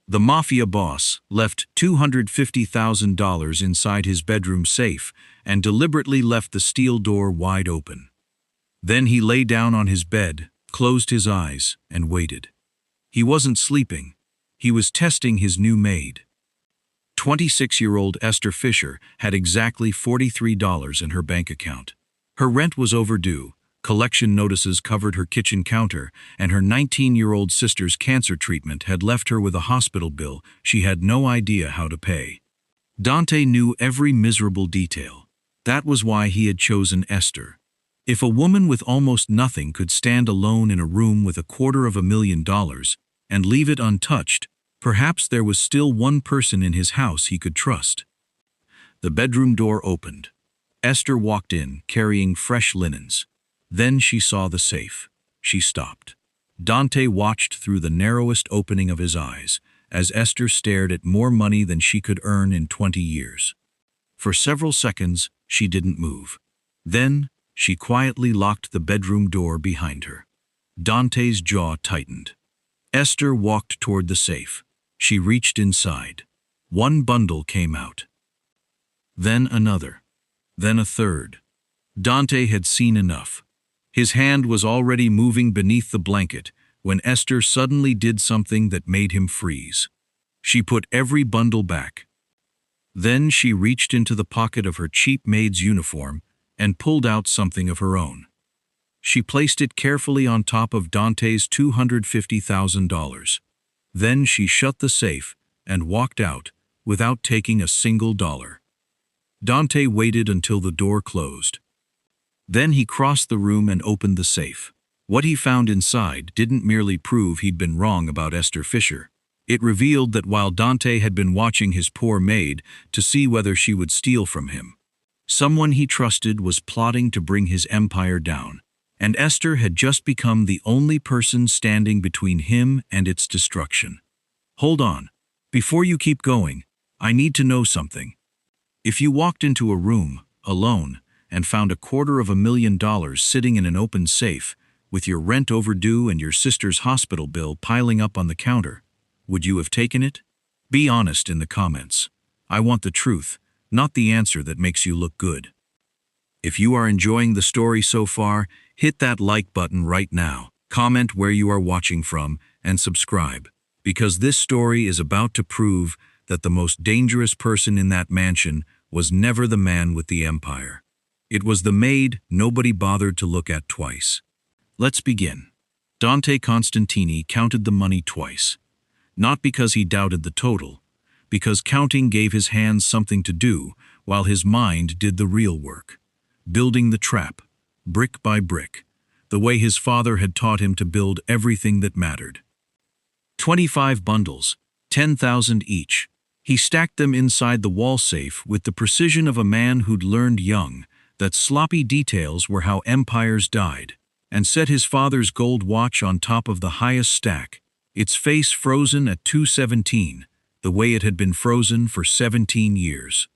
The Mafia boss left $250,000 inside his bedroom safe and deliberately left the steel door wide open. Then he lay down on his bed, closed his eyes, and waited. He wasn't sleeping. He was testing his new maid. 26-year-old Esther Fischer had exactly $43 in her bank account. Her rent was overdue, collection notices covered her kitchen counter, and her 19-year-old sister's cancer treatment had left her with a hospital bill she had no idea how to pay. Dante knew every miserable detail. That was why he had chosen Esther. If a woman with almost nothing could stand alone in a room with $250,000 and leave it untouched, perhaps there was still one person in his house he could trust. The bedroom door opened. Esther walked in, carrying fresh linens. Then she saw the safe. She stopped. Dante watched through the narrowest opening of his eyes as Esther stared at more money than she could earn in 20 years. For several seconds, she didn't move. Then, she quietly locked the bedroom door behind her. Dante's jaw tightened. Esther walked toward the safe. She reached inside. One bundle came out. Then another. Then a third. Dante had seen enough. His hand was already moving beneath the blanket when Esther suddenly did something that made him freeze. She put every bundle back. Then she reached into the pocket of her cheap maid's uniform and pulled out something of her own. She placed it carefully on top of Dante's $250,000. Then she shut the safe and walked out without taking a single dollar. Dante waited until the door closed. Then he crossed the room and opened the safe. What he found inside didn't merely prove he'd been wrong about Esther Fischer. It revealed that while Dante had been watching his poor maid to see whether she would steal from him, someone he trusted was plotting to bring his empire down, and Esther had just become the only person standing between him and its destruction. Hold on. Before you keep going, I need to know something. If you walked into a room, alone, and found $250,000 sitting in an open safe, with your rent overdue and your sister's hospital bill piling up on the counter, would you have taken it? Be honest in the comments. I want the truth, not the answer that makes you look good. If you are enjoying the story so far, hit that like button right now, comment where you are watching from, and subscribe, because this story is about to prove that the most dangerous person in that mansion was never the man with the empire. It was the maid nobody bothered to look at twice. Let's begin. Dante Constantini counted the money twice. Not because he doubted the total, because counting gave his hands something to do while his mind did the real work, building the trap, brick by brick, the way his father had taught him to build everything that mattered. 25 bundles, 10,000 each. He stacked them inside the wall safe with the precision of a man who'd learned young that sloppy details were how empires died, and set his father's gold watch on top of the highest stack, its face frozen at 217, the way it had been frozen for 17 years.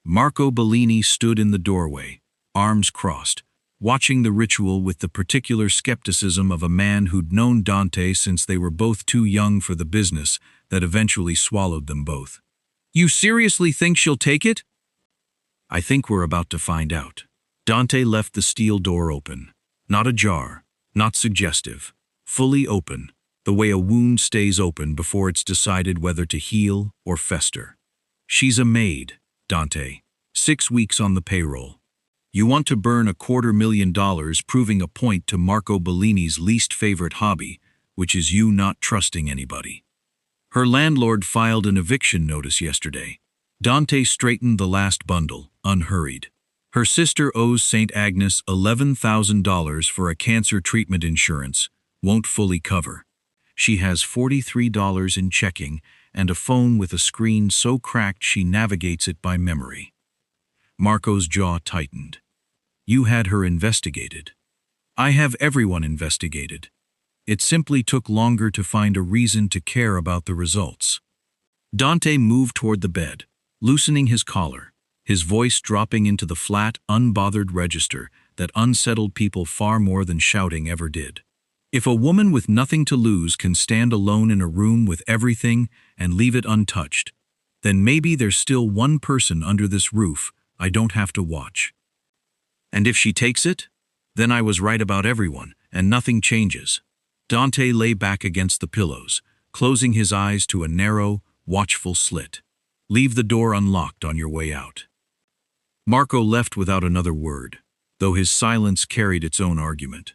Marco Bellini stood in the doorway, arms crossed, watching the ritual with the particular skepticism of a man who'd known Dante since they were both too young for the business that eventually swallowed them both. "You seriously think she'll take it?" "I think we're about to find out." Dante left the steel door open. Not ajar, not suggestive, fully open, the way a wound stays open before it's decided whether to heal or fester. "She's a maid, Dante. 6 weeks on the payroll. You want to burn $250,000 proving a point to Marco Bellini's least favorite hobby, which is you not trusting anybody. Her landlord filed an eviction notice yesterday. Dante straightened the last bundle, unhurried. Her sister owes St. Agnes $11,000 for a cancer treatment insurance, won't fully cover. She has $43 in checking and a phone with a screen so cracked she navigates it by memory. Marco's jaw tightened. You had her investigated. I have everyone investigated. It simply took longer to find a reason to care about the results. Dante moved toward the bed, loosening his collar, his voice dropping into the flat, unbothered register that unsettled people far more than shouting ever did. If a woman with nothing to lose can stand alone in a room with everything and leave it untouched, then maybe there's still one person under this roof I don't have to watch. And if she takes it, then I was right about everyone, and nothing changes. Dante lay back against the pillows, closing his eyes to a narrow, watchful slit. Leave the door unlocked on your way out. Marco left without another word, though his silence carried its own argument.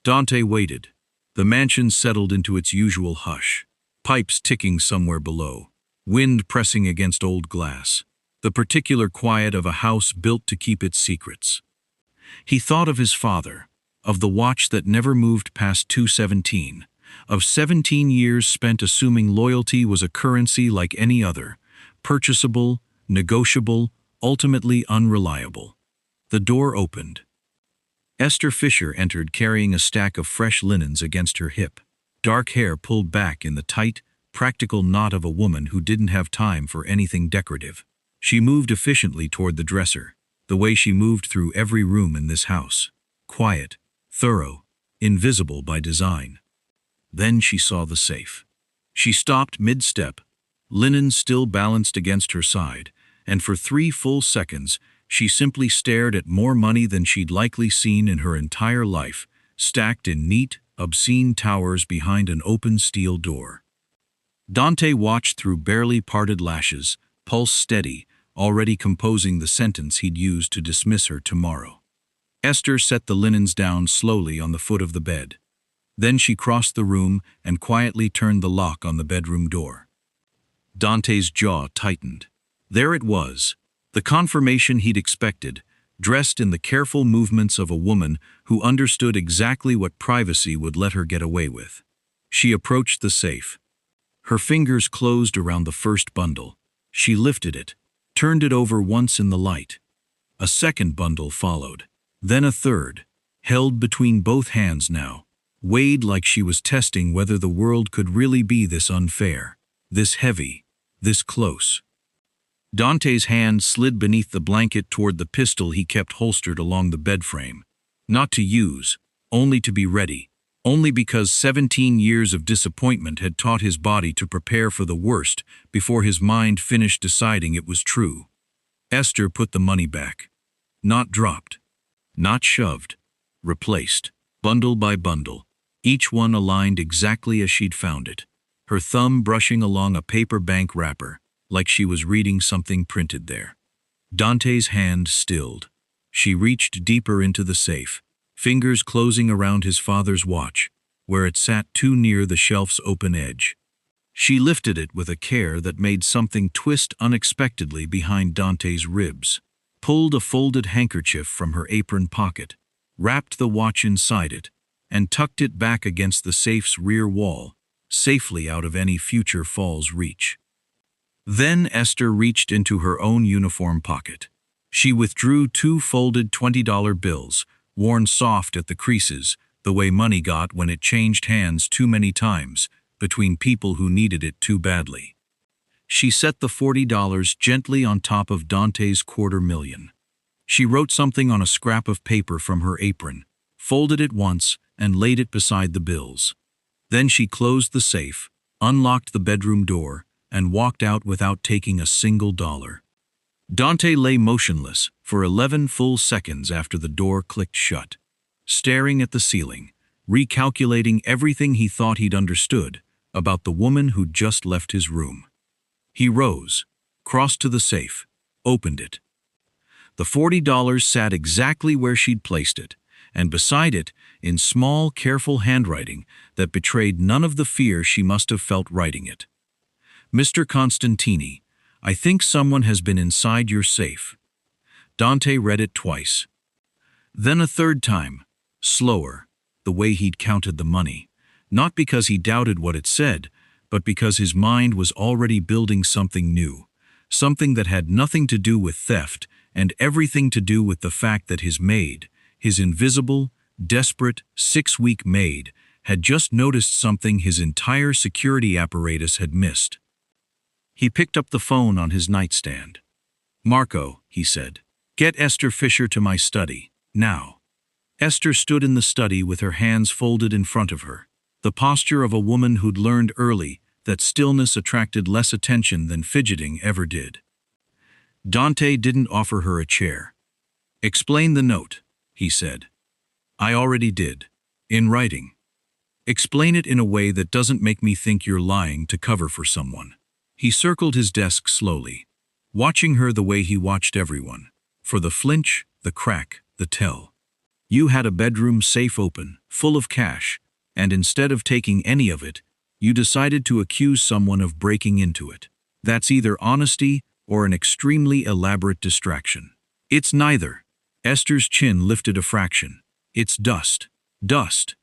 Dante waited. The mansion settled into its usual hush, pipes ticking somewhere below, wind pressing against old glass, the particular quiet of a house built to keep its secrets. He thought of his father, of the watch that never moved past 2:17, of 17 years spent assuming loyalty was a currency like any other, purchasable, negotiable, ultimately unreliable. The door opened. Esther Fischer entered carrying a stack of fresh linens against her hip, dark hair pulled back in the tight, practical knot of a woman who didn't have time for anything decorative. She moved efficiently toward the dresser, the way she moved through every room in this house, quiet, thorough, invisible by design. Then she saw the safe. She stopped mid-step, linen still balanced against her side, and for 3 full seconds she simply stared at more money than she'd likely seen in her entire life, stacked in neat, obscene towers behind an open steel door. Dante watched through barely parted lashes, pulse steady, already composing the sentence he'd use to dismiss her tomorrow. Esther set the linens down slowly on the foot of the bed. Then she crossed the room and quietly turned the lock on the bedroom door. Dante's jaw tightened. There it was, the confirmation he'd expected, dressed in the careful movements of a woman who understood exactly what privacy would let her get away with. She approached the safe. Her fingers closed around the first bundle. She lifted it, turned it over once in the light. A second bundle followed, then a third, held between both hands now, weighed like she was testing whether the world could really be this unfair, this heavy, this close. Dante's hand slid beneath the blanket toward the pistol he kept holstered along the bed frame. Not to use, only to be ready, only because 17 years of disappointment had taught his body to prepare for the worst before his mind finished deciding it was true. Esther put the money back. Not dropped. Not shoved. Replaced, bundle by bundle, each one aligned exactly as she'd found it, her thumb brushing along a paper bank wrapper, like she was reading something printed there. Dante's hand stilled. She reached deeper into the safe, fingers closing around his father's watch, where it sat too near the shelf's open edge. She lifted it with a care that made something twist unexpectedly behind Dante's ribs, pulled a folded handkerchief from her apron pocket, wrapped the watch inside it, and tucked it back against the safe's rear wall, safely out of any future fall's reach. Then Esther reached into her own uniform pocket. She withdrew 2 folded $20 bills, worn soft at the creases, the way money got when it changed hands too many times, between people who needed it too badly. She set the $40 gently on top of Dante's $250,000. She wrote something on a scrap of paper from her apron, folded it once, and laid it beside the bills. Then she closed the safe, unlocked the bedroom door, and walked out without taking a single dollar. Dante lay motionless for 11 full seconds after the door clicked shut, staring at the ceiling, recalculating everything he thought he'd understood about the woman who'd just left his room. He rose, crossed to the safe, opened it. The $40 sat exactly where she'd placed it, and beside it, in small, careful handwriting that betrayed none of the fear she must have felt writing it. Mr. Constantini, I think someone has been inside your safe. Dante read it twice. Then a third time, slower, the way he'd counted the money, not because he doubted what it said, but because his mind was already building something new, something that had nothing to do with theft and everything to do with the fact that his maid, his invisible, desperate, 6-week maid, had just noticed something his entire security apparatus had missed. He picked up the phone on his nightstand. "Marco," he said, "get Esther Fischer to my study, now." Esther stood in the study with her hands folded in front of her, the posture of a woman who'd learned early that stillness attracted less attention than fidgeting ever did. Dante didn't offer her a chair. "Explain the note," he said. "I already did. In writing. Explain it in a way that doesn't make me think you're lying to cover for someone." He circled his desk slowly, watching her the way he watched everyone, for the flinch, the crack, the tell. "You had a bedroom safe open, full of cash, and instead of taking any of it, you decided to accuse someone of breaking into it. That's either honesty or an extremely elaborate distraction." "It's neither." Esther's chin lifted a fraction. "It's dust. Dust.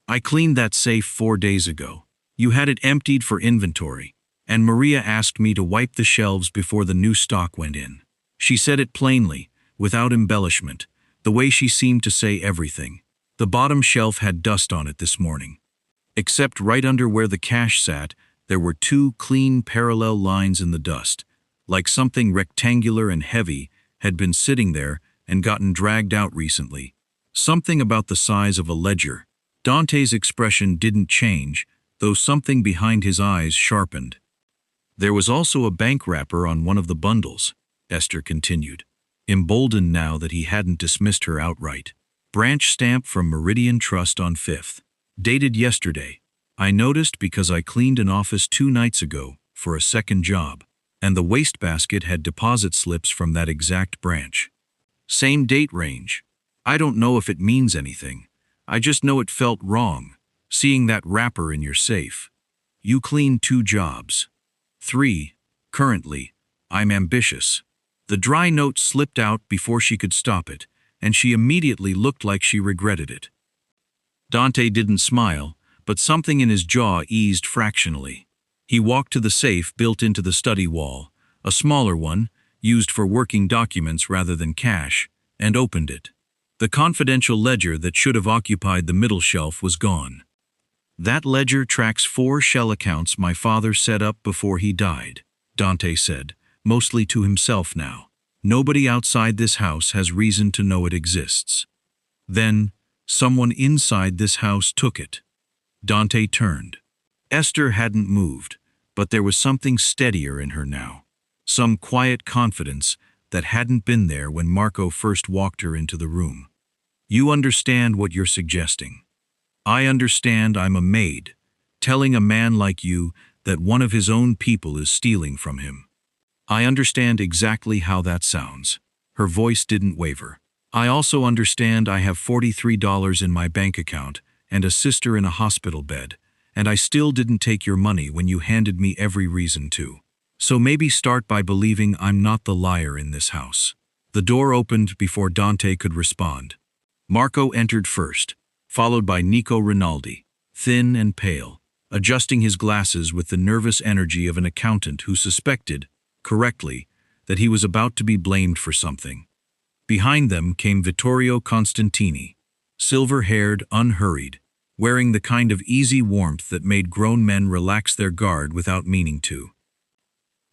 I cleaned that safe 4 days ago. You had it emptied for inventory, and Maria asked me to wipe the shelves before the new stock went in." She said it plainly, without embellishment, the way she seemed to say everything. "The bottom shelf had dust on it this morning. Except right under where the cash sat, there were 2 clean parallel lines in the dust, like something rectangular and heavy had been sitting there and gotten dragged out recently. Something about the size of a ledger." Dante's expression didn't change, though something behind his eyes sharpened. "There was also a bank wrapper on one of the bundles," Esther continued, emboldened now that he hadn't dismissed her outright. "Branch stamp from Meridian Trust on 5th. Dated yesterday. I noticed because I cleaned an office 2 nights ago for a second job, and the wastebasket had deposit slips from that exact branch. Same date range. I don't know if it means anything. I just know it felt wrong, seeing that wrapper in your safe. You cleaned 2 jobs. 3, currently. I'm ambitious." The dry note slipped out before she could stop it, and she immediately looked like she regretted it. Dante didn't smile, but something in his jaw eased fractionally. He walked to the safe built into the study wall, a smaller one, used for working documents rather than cash, and opened it. The confidential ledger that should have occupied the middle shelf was gone. "That ledger tracks 4 shell accounts my father set up before he died," Dante said, mostly to himself now. "Nobody outside this house has reason to know it exists. Then, someone inside this house took it." Dante turned. Esther hadn't moved, but there was something steadier in her now. Some quiet confidence that hadn't been there when Marco first walked her into the room. "You understand what you're suggesting. I understand I'm a maid, telling a man like you that one of his own people is stealing from him. I understand exactly how that sounds." Her voice didn't waver. "I also understand I have $43 in my bank account and a sister in a hospital bed, and I still didn't take your money when you handed me every reason to. So maybe start by believing I'm not the liar in this house." The door opened before Dante could respond. Marco entered first, followed by Nico Rinaldi, thin and pale, adjusting his glasses with the nervous energy of an accountant who suspected, correctly, that he was about to be blamed for something. Behind them came Vittorio Constantini, silver-haired, unhurried, wearing the kind of easy warmth that made grown men relax their guard without meaning to.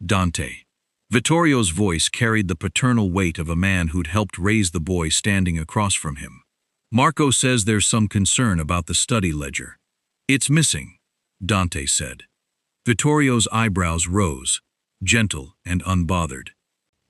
"Dante." Vittorio's voice carried the paternal weight of a man who'd helped raise the boy standing across from him. "Marco says there's some concern about the study ledger. It's missing," Dante said. Vittorio's eyebrows rose, gentle and unbothered.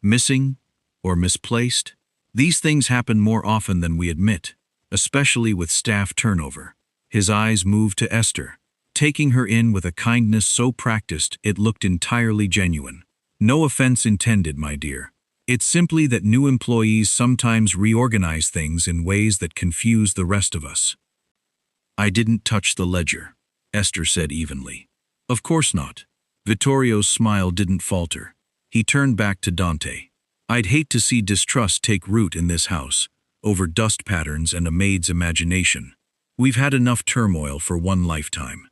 "Missing? Or misplaced? These things happen more often than we admit, especially with staff turnover." His eyes moved to Esther, taking her in with a kindness so practiced it looked entirely genuine. "No offense intended, my dear. It's simply that new employees sometimes reorganize things in ways that confuse the rest of us." "I didn't touch the ledger," Esther said evenly. "Of course not." Vittorio's smile didn't falter. He turned back to Dante. "I'd hate to see distrust take root in this house, over dust patterns and a maid's imagination. We've had enough turmoil for one lifetime."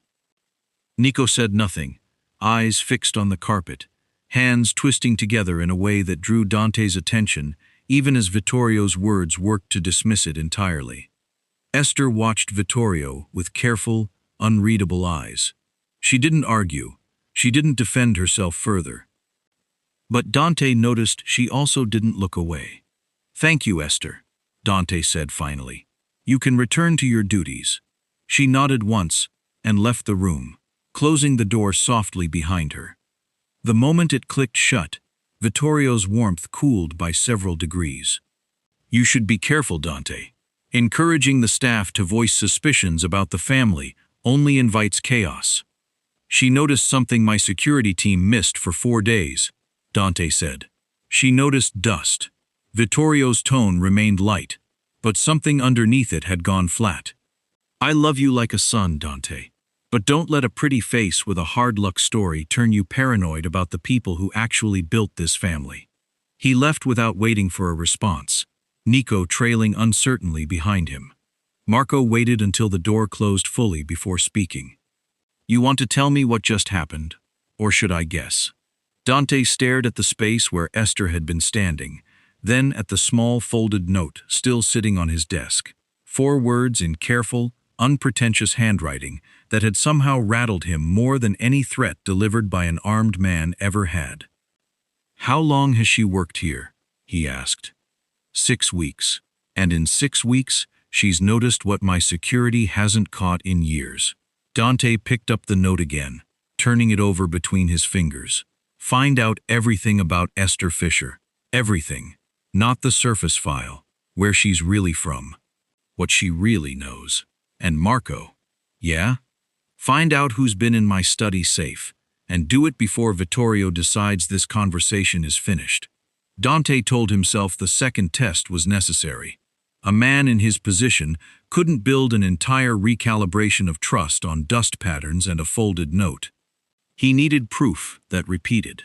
Nico said nothing, eyes fixed on the carpet, hands twisting together in a way that drew Dante's attention, even as Vittorio's words worked to dismiss it entirely. Esther watched Vittorio with careful, unreadable eyes. She didn't argue. She didn't defend herself further. But Dante noticed she also didn't look away. "Thank you, Esther," Dante said finally. You can return to your duties." She nodded once and left the room, closing the door softly behind her. The moment it clicked shut, Vittorio's warmth cooled by several degrees. "You should be careful, Dante. Encouraging the staff to voice suspicions about the family only invites chaos." "She noticed something my security team missed for 4 days," Dante said. "She noticed dust." Vittorio's tone remained light, but something underneath it had gone flat. "I love you like a son, Dante. But don't let a pretty face with a hard-luck story turn you paranoid about the people who actually built this family." He left without waiting for a response, Nico trailing uncertainly behind him. Marco waited until the door closed fully before speaking. "You want to tell me what just happened, or should I guess?" Dante stared at the space where Esther had been standing, then at the small folded note still sitting on his desk. 4 words in careful, unpretentious handwriting that had somehow rattled him more than any threat delivered by an armed man ever had. "How long has she worked here?" he asked. 6 weeks. And in 6 weeks, she's noticed what my security hasn't caught in years." Dante picked up the note again, turning it over between his fingers. "Find out everything about Esther Fischer. Everything. Not the surface file, where she's really from. What she really knows. And Marco." "Yeah? Find out who's been in my study safe, and do it before Vittorio decides this conversation is finished." Dante told himself the second test was necessary. A man in his position couldn't build an entire recalibration of trust on dust patterns and a folded note. He needed proof that repeated.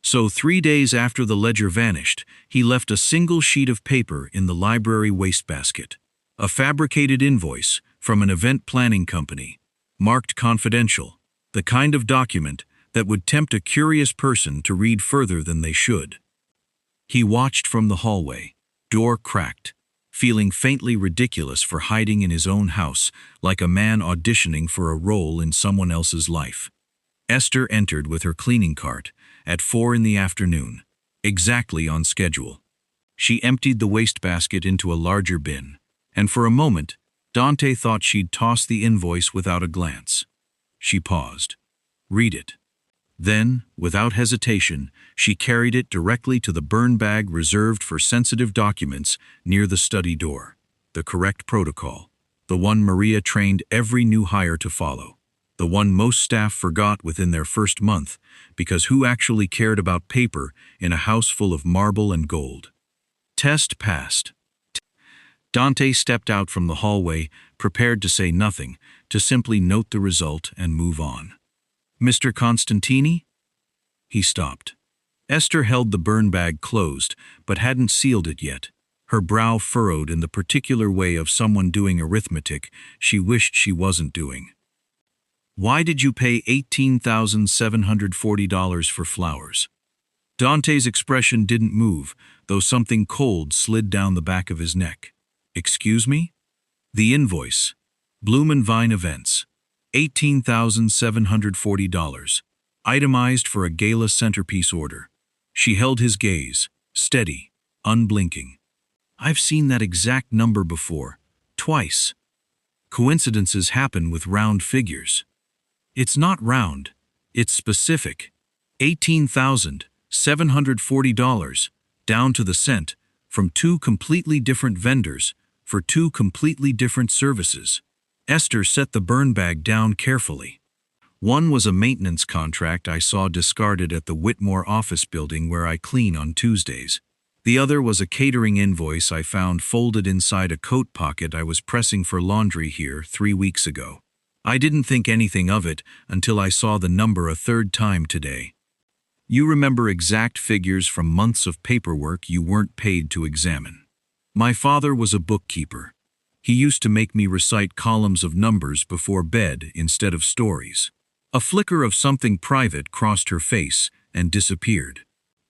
So 3 days after the ledger vanished, he left a single sheet of paper in the library wastebasket. A fabricated invoice from an event planning company, marked confidential, the kind of document that would tempt a curious person to read further than they should. He watched from the hallway, door cracked, feeling faintly ridiculous for hiding in his own house like a man auditioning for a role in someone else's life. Esther entered with her cleaning cart at 4 in the afternoon, exactly on schedule. She emptied the wastebasket into a larger bin, and for a moment, Dante thought she'd toss the invoice without a glance. She paused. "Read it." Then, without hesitation, she carried it directly to the burn bag reserved for sensitive documents near the study door. The correct protocol. The one Maria trained every new hire to follow. The one most staff forgot within their first month, because who actually cared about paper in a house full of marble and gold? Test passed. Dante stepped out from the hallway, prepared to say nothing, to simply note the result and move on. "Mr. Constantini?" He stopped. Esther held the burn bag closed, but hadn't sealed it yet, her brow furrowed in the particular way of someone doing arithmetic she wished she wasn't doing. "Why did you pay $18,740 for flowers?" Dante's expression didn't move, though something cold slid down the back of his neck. "Excuse me?" "The invoice. Bloom and Vine Events. $18,740. Itemized for a gala centerpiece order." She held his gaze, steady, unblinking. "I've seen that exact number before, twice. Coincidences happen with round figures." "It's not round, it's specific. $18,740, down to the cent, from 2 completely different vendors, for 2 completely different services." Esther set the burn bag down carefully. "One was a maintenance contract I saw discarded at the Whitmore office building where I clean on Tuesdays. The other was a catering invoice I found folded inside a coat pocket I was pressing for laundry here 3 weeks ago. I didn't think anything of it until I saw the number a 3rd time today." "You remember exact figures from months of paperwork you weren't paid to examine." "My father was a bookkeeper. He used to make me recite columns of numbers before bed instead of stories." A flicker of something private crossed her face and disappeared.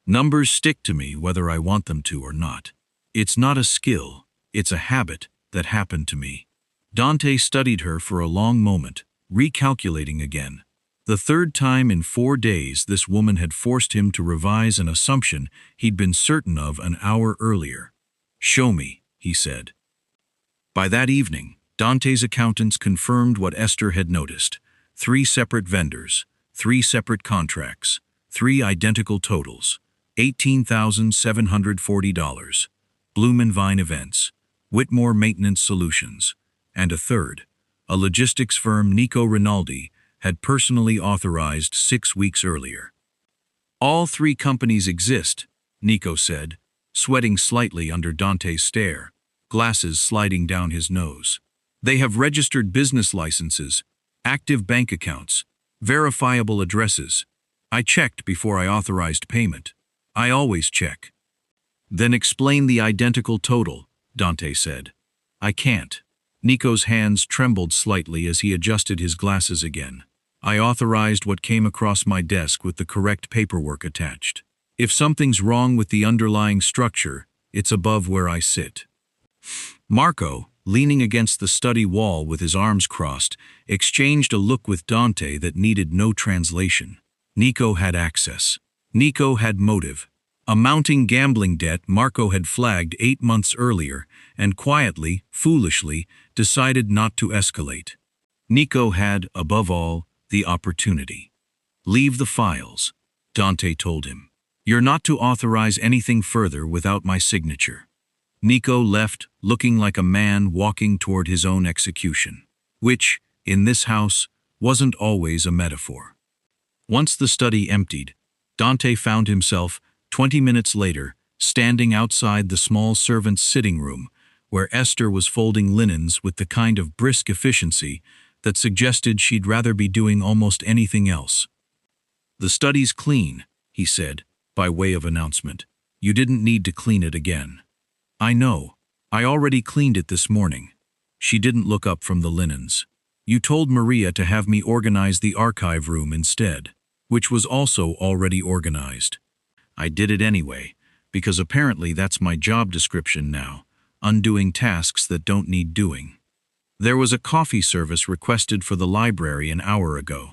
"Numbers stick to me whether I want them to or not. It's not a skill, it's a habit that happened to me." Dante studied her for a long moment, recalculating again. The 3rd time in 4 days this woman had forced him to revise an assumption he'd been certain of an hour earlier. "Show me," he said. By that evening, Dante's accountants confirmed what Esther had noticed: 3 separate vendors, 3 separate contracts, 3 identical totals, $18,740, Bloom and Vine Events, Whitmore Maintenance Solutions, and a third, a logistics firm Nico Rinaldi had personally authorized 6 weeks earlier. All 3 companies exist, Nico said, sweating slightly under Dante's stare, glasses sliding down his nose. They have registered business licenses, active bank accounts, verifiable addresses. I checked before I authorized payment. I always check. Then explain the identical total, Dante said. I can't. Nico's hands trembled slightly as he adjusted his glasses again. I authorized what came across my desk with the correct paperwork attached. If something's wrong with the underlying structure, it's above where I sit. Marco, leaning against the study wall with his arms crossed, exchanged a look with Dante that needed no translation. Nico had access. Nico had motive. A mounting gambling debt Marco had flagged 8 months earlier and quietly, foolishly, decided not to escalate. Nico had, above all, the opportunity. Leave the files, Dante told him. You're not to authorize anything further without my signature. Nico left, looking like a man walking toward his own execution, which, in this house, wasn't always a metaphor. Once the study emptied, Dante found himself, 20 minutes later, standing outside the small servant's sitting room, where Esther was folding linens with the kind of brisk efficiency that suggested she'd rather be doing almost anything else. The study's clean, he said, by way of announcement. You didn't need to clean it again. I know. I already cleaned it this morning. She didn't look up from the linens. You told Maria to have me organize the archive room instead, which was also already organized. I did it anyway, because apparently that's my job description now, undoing tasks that don't need doing. There was a coffee service requested for the library an hour ago.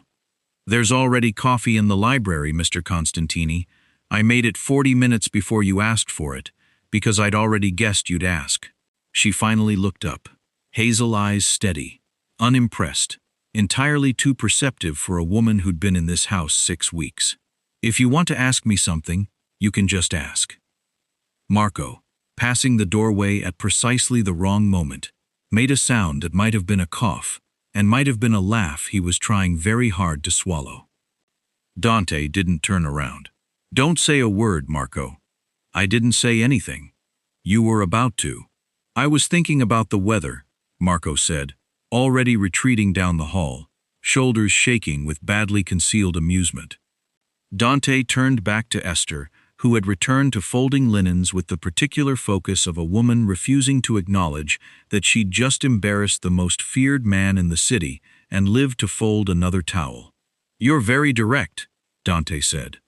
There's already coffee in the library, Mr. Constantini. I made it 40 minutes before you asked for it, because I'd already guessed you'd ask. She finally looked up, hazel eyes steady, unimpressed, entirely too perceptive for a woman who'd been in this house 6 weeks. If you want to ask me something, you can just ask. Marco, passing the doorway at precisely the wrong moment, made a sound that might have been a cough, and might have been a laugh he was trying very hard to swallow. Dante didn't turn around. Don't say a word, Marco. I didn't say anything. You were about to. I was thinking about the weather, Marco said, already retreating down the hall, shoulders shaking with badly concealed amusement. Dante turned back to Esther, who had returned to folding linens with the particular focus of a woman refusing to acknowledge that she'd just embarrassed the most feared man in the city and lived to fold another towel. You're very direct, Dante said.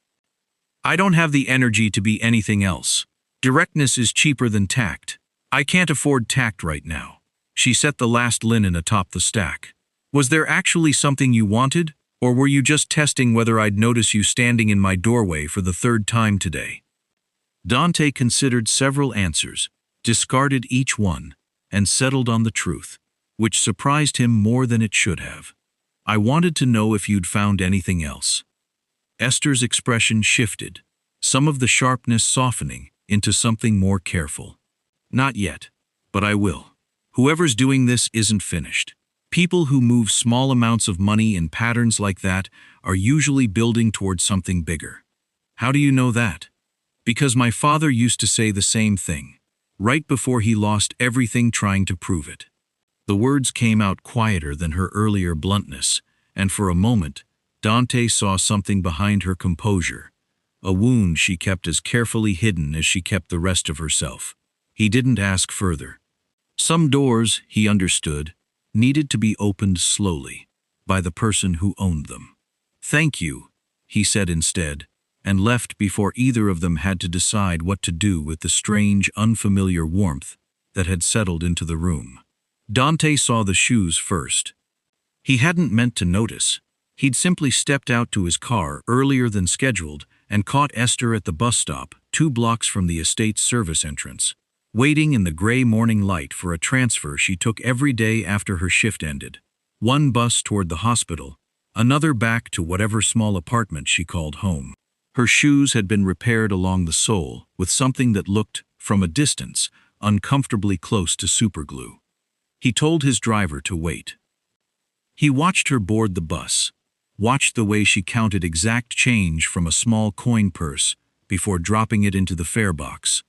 I don't have the energy to be anything else. Directness is cheaper than tact. I can't afford tact right now. She set the last linen atop the stack. Was there actually something you wanted, or were you just testing whether I'd notice you standing in my doorway for the 3rd time today? Dante considered several answers, discarded each one, and settled on the truth, which surprised him more than it should have. I wanted to know if you'd found anything else. Esther's expression shifted, some of the sharpness softening into something more careful. Not yet, but I will. Whoever's doing this isn't finished. People who move small amounts of money in patterns like that are usually building towards something bigger. How do you know that? Because my father used to say the same thing, right before he lost everything trying to prove it. The words came out quieter than her earlier bluntness, and for a moment, Dante saw something behind her composure, a wound she kept as carefully hidden as she kept the rest of herself. He didn't ask further. Some doors, he understood, needed to be opened slowly, by the person who owned them. Thank you, he said instead, and left before either of them had to decide what to do with the strange, unfamiliar warmth that had settled into the room. Dante saw the shoes first. He hadn't meant to notice. He'd simply stepped out to his car earlier than scheduled and caught Esther at the bus stop, 2 blocks from the estate's service entrance. waiting in the gray morning light for a transfer she took every day after her shift ended. One bus toward the hospital, another back to whatever small apartment she called home. Her shoes had been repaired along the sole with something that looked, from a distance, uncomfortably close to superglue. He told his driver to wait. He watched her board the bus, watched the way she counted exact change from a small coin purse before dropping it into the fare box,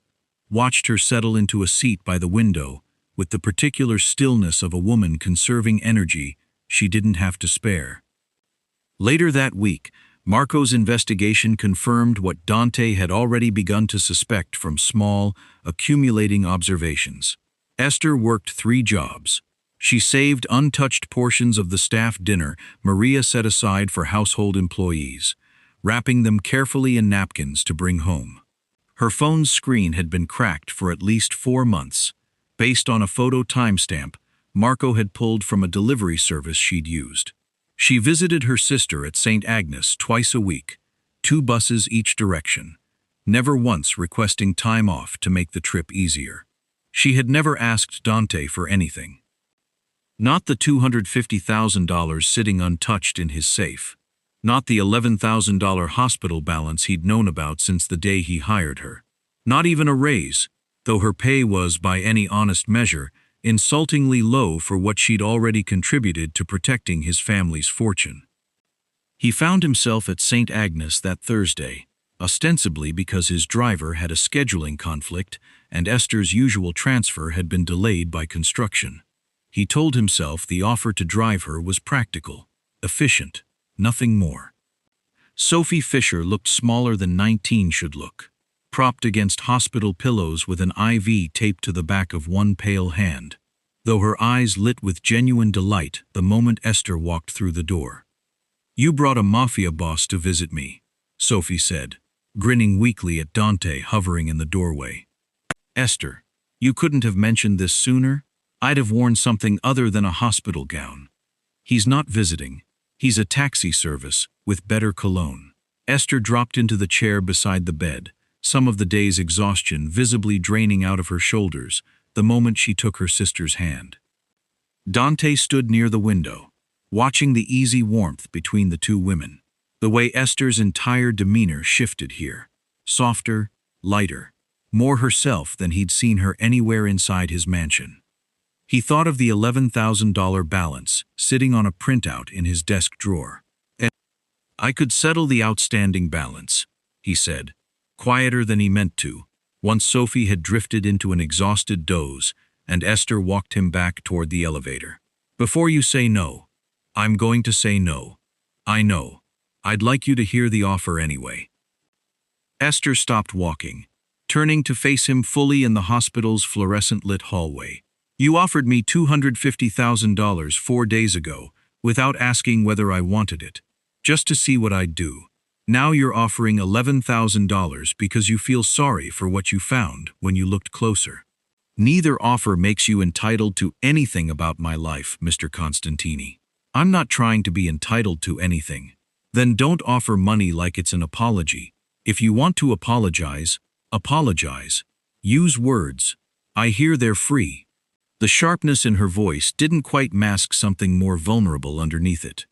watched her settle into a seat by the window with the particular stillness of a woman conserving energy she didn't have to spare. Later that week, Marco's investigation confirmed what Dante had already begun to suspect from small, accumulating observations. Esther worked 3 jobs. She saved untouched portions of the staff dinner Maria set aside for household employees, wrapping them carefully in napkins to bring home. Her phone's screen had been cracked for at least 4 months, based on a photo timestamp Marco had pulled from a delivery service she'd used. She visited her sister at St. Agnes twice a week, 2 buses each direction, never once requesting time off to make the trip easier. She had never asked Dante for anything. Not the $250,000 sitting untouched in his safe. Not the $11,000 hospital balance he'd known about since the day he hired her. Not even a raise, though her pay was, by any honest measure, insultingly low for what she'd already contributed to protecting his family's fortune. He found himself at St. Agnes that Thursday, ostensibly because his driver had a scheduling conflict and Esther's usual transfer had been delayed by construction. He told himself the offer to drive her was practical, efficient, nothing more. Sophie Fischer looked smaller than 19 should look, propped against hospital pillows with an IV taped to the back of one pale hand, though her eyes lit with genuine delight the moment Esther walked through the door. "You brought a Mafia boss to visit me," Sophie said, grinning weakly at Dante hovering in the doorway. "Esther, you couldn't have mentioned this sooner? I'd have worn something other than a hospital gown." "He's not visiting. He's a taxi service, with better cologne." Esther dropped into the chair beside the bed, some of the day's exhaustion visibly draining out of her shoulders the moment she took her sister's hand. Dante stood near the window, watching the easy warmth between the 2 women. The way Esther's entire demeanor shifted here. Softer, lighter, more herself than he'd seen her anywhere inside his mansion. He thought of the $11,000 balance sitting on a printout in his desk drawer. "I could settle the outstanding balance," he said, quieter than he meant to, once Sophie had drifted into an exhausted doze and Esther walked him back toward the elevator. "Before you say no, I'm going to say no. I know. I'd like you to hear the offer anyway." Esther stopped walking, turning to face him fully in the hospital's fluorescent-lit hallway. "You offered me $250,000 4 days ago without asking whether I wanted it, just to see what I'd do. Now you're offering $11,000 because you feel sorry for what you found when you looked closer. Neither offer makes you entitled to anything about my life, Mr. Constantini. I'm not trying to be entitled to anything. Then don't offer money like it's an apology. If you want to apologize, apologize. Use words. I hear they're free." The sharpness in her voice didn't quite mask something more vulnerable underneath it.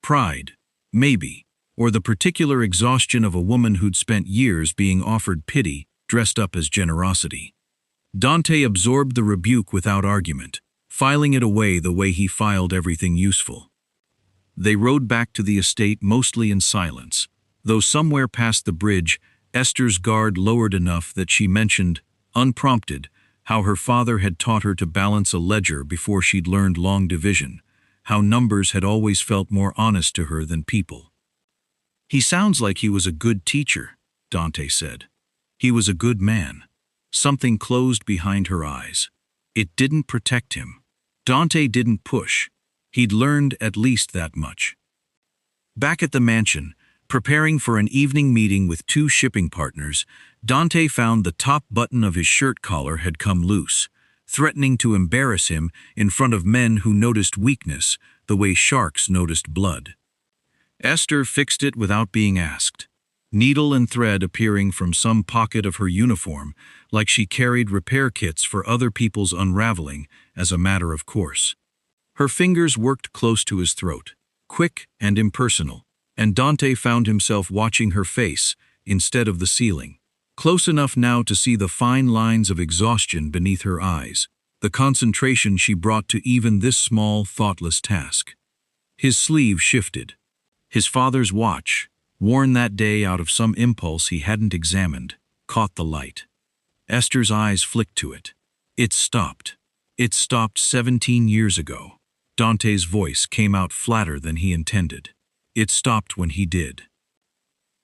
Pride, maybe, or the particular exhaustion of a woman who'd spent years being offered pity dressed up as generosity. Dante absorbed the rebuke without argument, filing it away the way he filed everything useful. They rode back to the estate mostly in silence, though somewhere past the bridge, Esther's guard lowered enough that she mentioned, unprompted, how her father had taught her to balance a ledger before she'd learned long division, how numbers had always felt more honest to her than people. "He sounds like he was a good teacher," Dante said. "He was a good man." Something closed behind her eyes. It didn't protect him. Dante didn't push. He'd learned at least that much. Back at the mansion, preparing for an evening meeting with 2 shipping partners, Dante found the top button of his shirt collar had come loose, threatening to embarrass him in front of men who noticed weakness the way sharks noticed blood. Esther fixed it without being asked. needle and thread appearing from some pocket of her uniform, like she carried repair kits for other people's unraveling as a matter of course. Her fingers worked close to his throat, quick and impersonal, and Dante found himself watching her face instead of the ceiling, close enough now to see the fine lines of exhaustion beneath her eyes, the concentration she brought to even this small, thoughtless task. His sleeve shifted. His father's watch, worn that day out of some impulse he hadn't examined, caught the light. Esther's eyes flicked to it. It stopped. It stopped 17 years ago. Dante's voice came out flatter than he intended. It stopped when he did.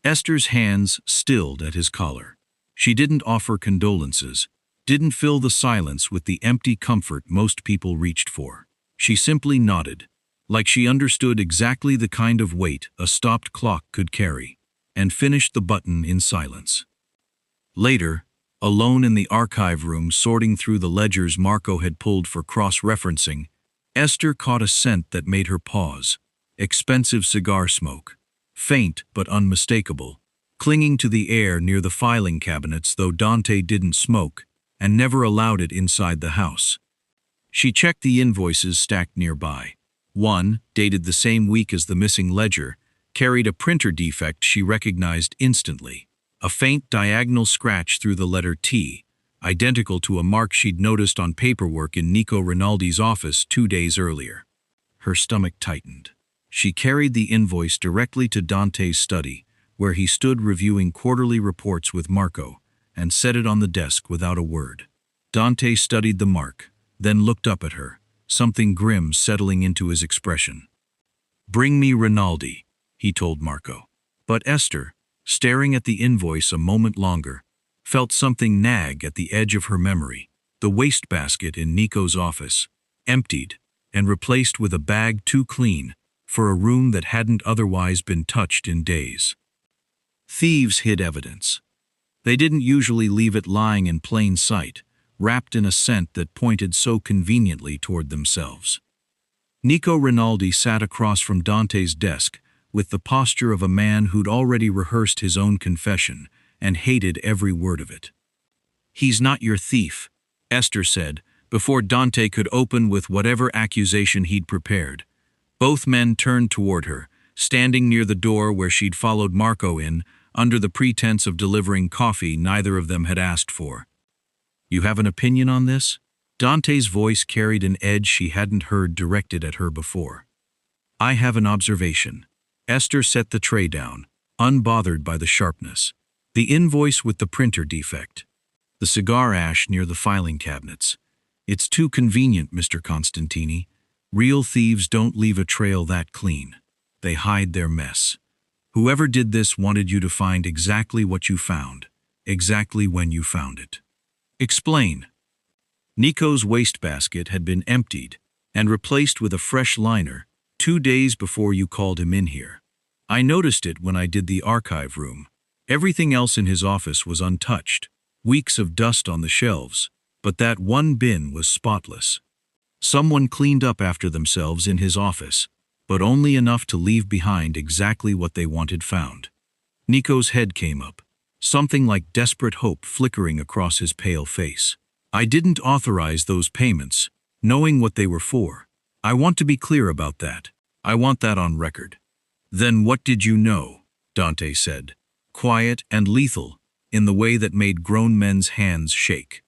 Esther's hands stilled at his collar. She didn't offer condolences, didn't fill the silence with the empty comfort most people reached for. She simply nodded, like she understood exactly the kind of weight a stopped clock could carry, and finished the button in silence. Later, alone in the archive room sorting through the ledgers Marco had pulled for cross-referencing, Esther caught a scent that made her pause. Expensive cigar smoke, faint but unmistakable, clinging to the air near the filing cabinets, though Dante didn't smoke and never allowed it inside the house. She checked the invoices stacked nearby. One, dated the same week as the missing ledger, carried a printer defect she recognized instantly, a faint diagonal scratch through the letter T, identical to a mark she'd noticed on paperwork in Nico Rinaldi's office 2 days earlier. Her stomach tightened. She carried the invoice directly to Dante's study, where he stood reviewing quarterly reports with Marco, and set it on the desk without a word. Dante studied the mark, then looked up at her, something grim settling into his expression. "Bring me Rinaldi," he told Marco. But Esther, staring at the invoice a moment longer, felt something nag at the edge of her memory. The wastebasket in Nico's office, emptied and replaced with a bag too clean for a room that hadn't otherwise been touched in days. Thieves hid evidence. They didn't usually leave it lying in plain sight, wrapped in a scent that pointed so conveniently toward themselves. Nico Rinaldi sat across from Dante's desk with the posture of a man who'd already rehearsed his own confession and hated every word of it. "He's not your thief," Esther said, before Dante could open with whatever accusation he'd prepared. Both men turned toward her, standing near the door where she'd followed Marco in, under the pretense of delivering coffee neither of them had asked for. "You have an opinion on this?" Dante's voice carried an edge she hadn't heard directed at her before. "I have an observation." Esther set the tray down, unbothered by the sharpness. The invoice with the printer defect. The cigar ash near the filing cabinets. "It's too convenient, Mr. Constantini. Real thieves don't leave a trail that clean. They hide their mess. Whoever did this wanted you to find exactly what you found, exactly when you found it." "Explain." Nico's wastebasket had been emptied and replaced with a fresh liner 2 days before you called him in here. I noticed it when I did the archive room. Everything else in his office was untouched, weeks of dust on the shelves, but that one bin was spotless. Someone cleaned up after themselves in his office, but only enough to leave behind exactly what they wanted found. Nico's head came up, something like desperate hope flickering across his pale face. "I didn't authorize those payments, knowing what they were for. I want to be clear about that. I want that on record." "Then what did you know?" Dante said, quiet and lethal, in the way that made grown men's hands shake.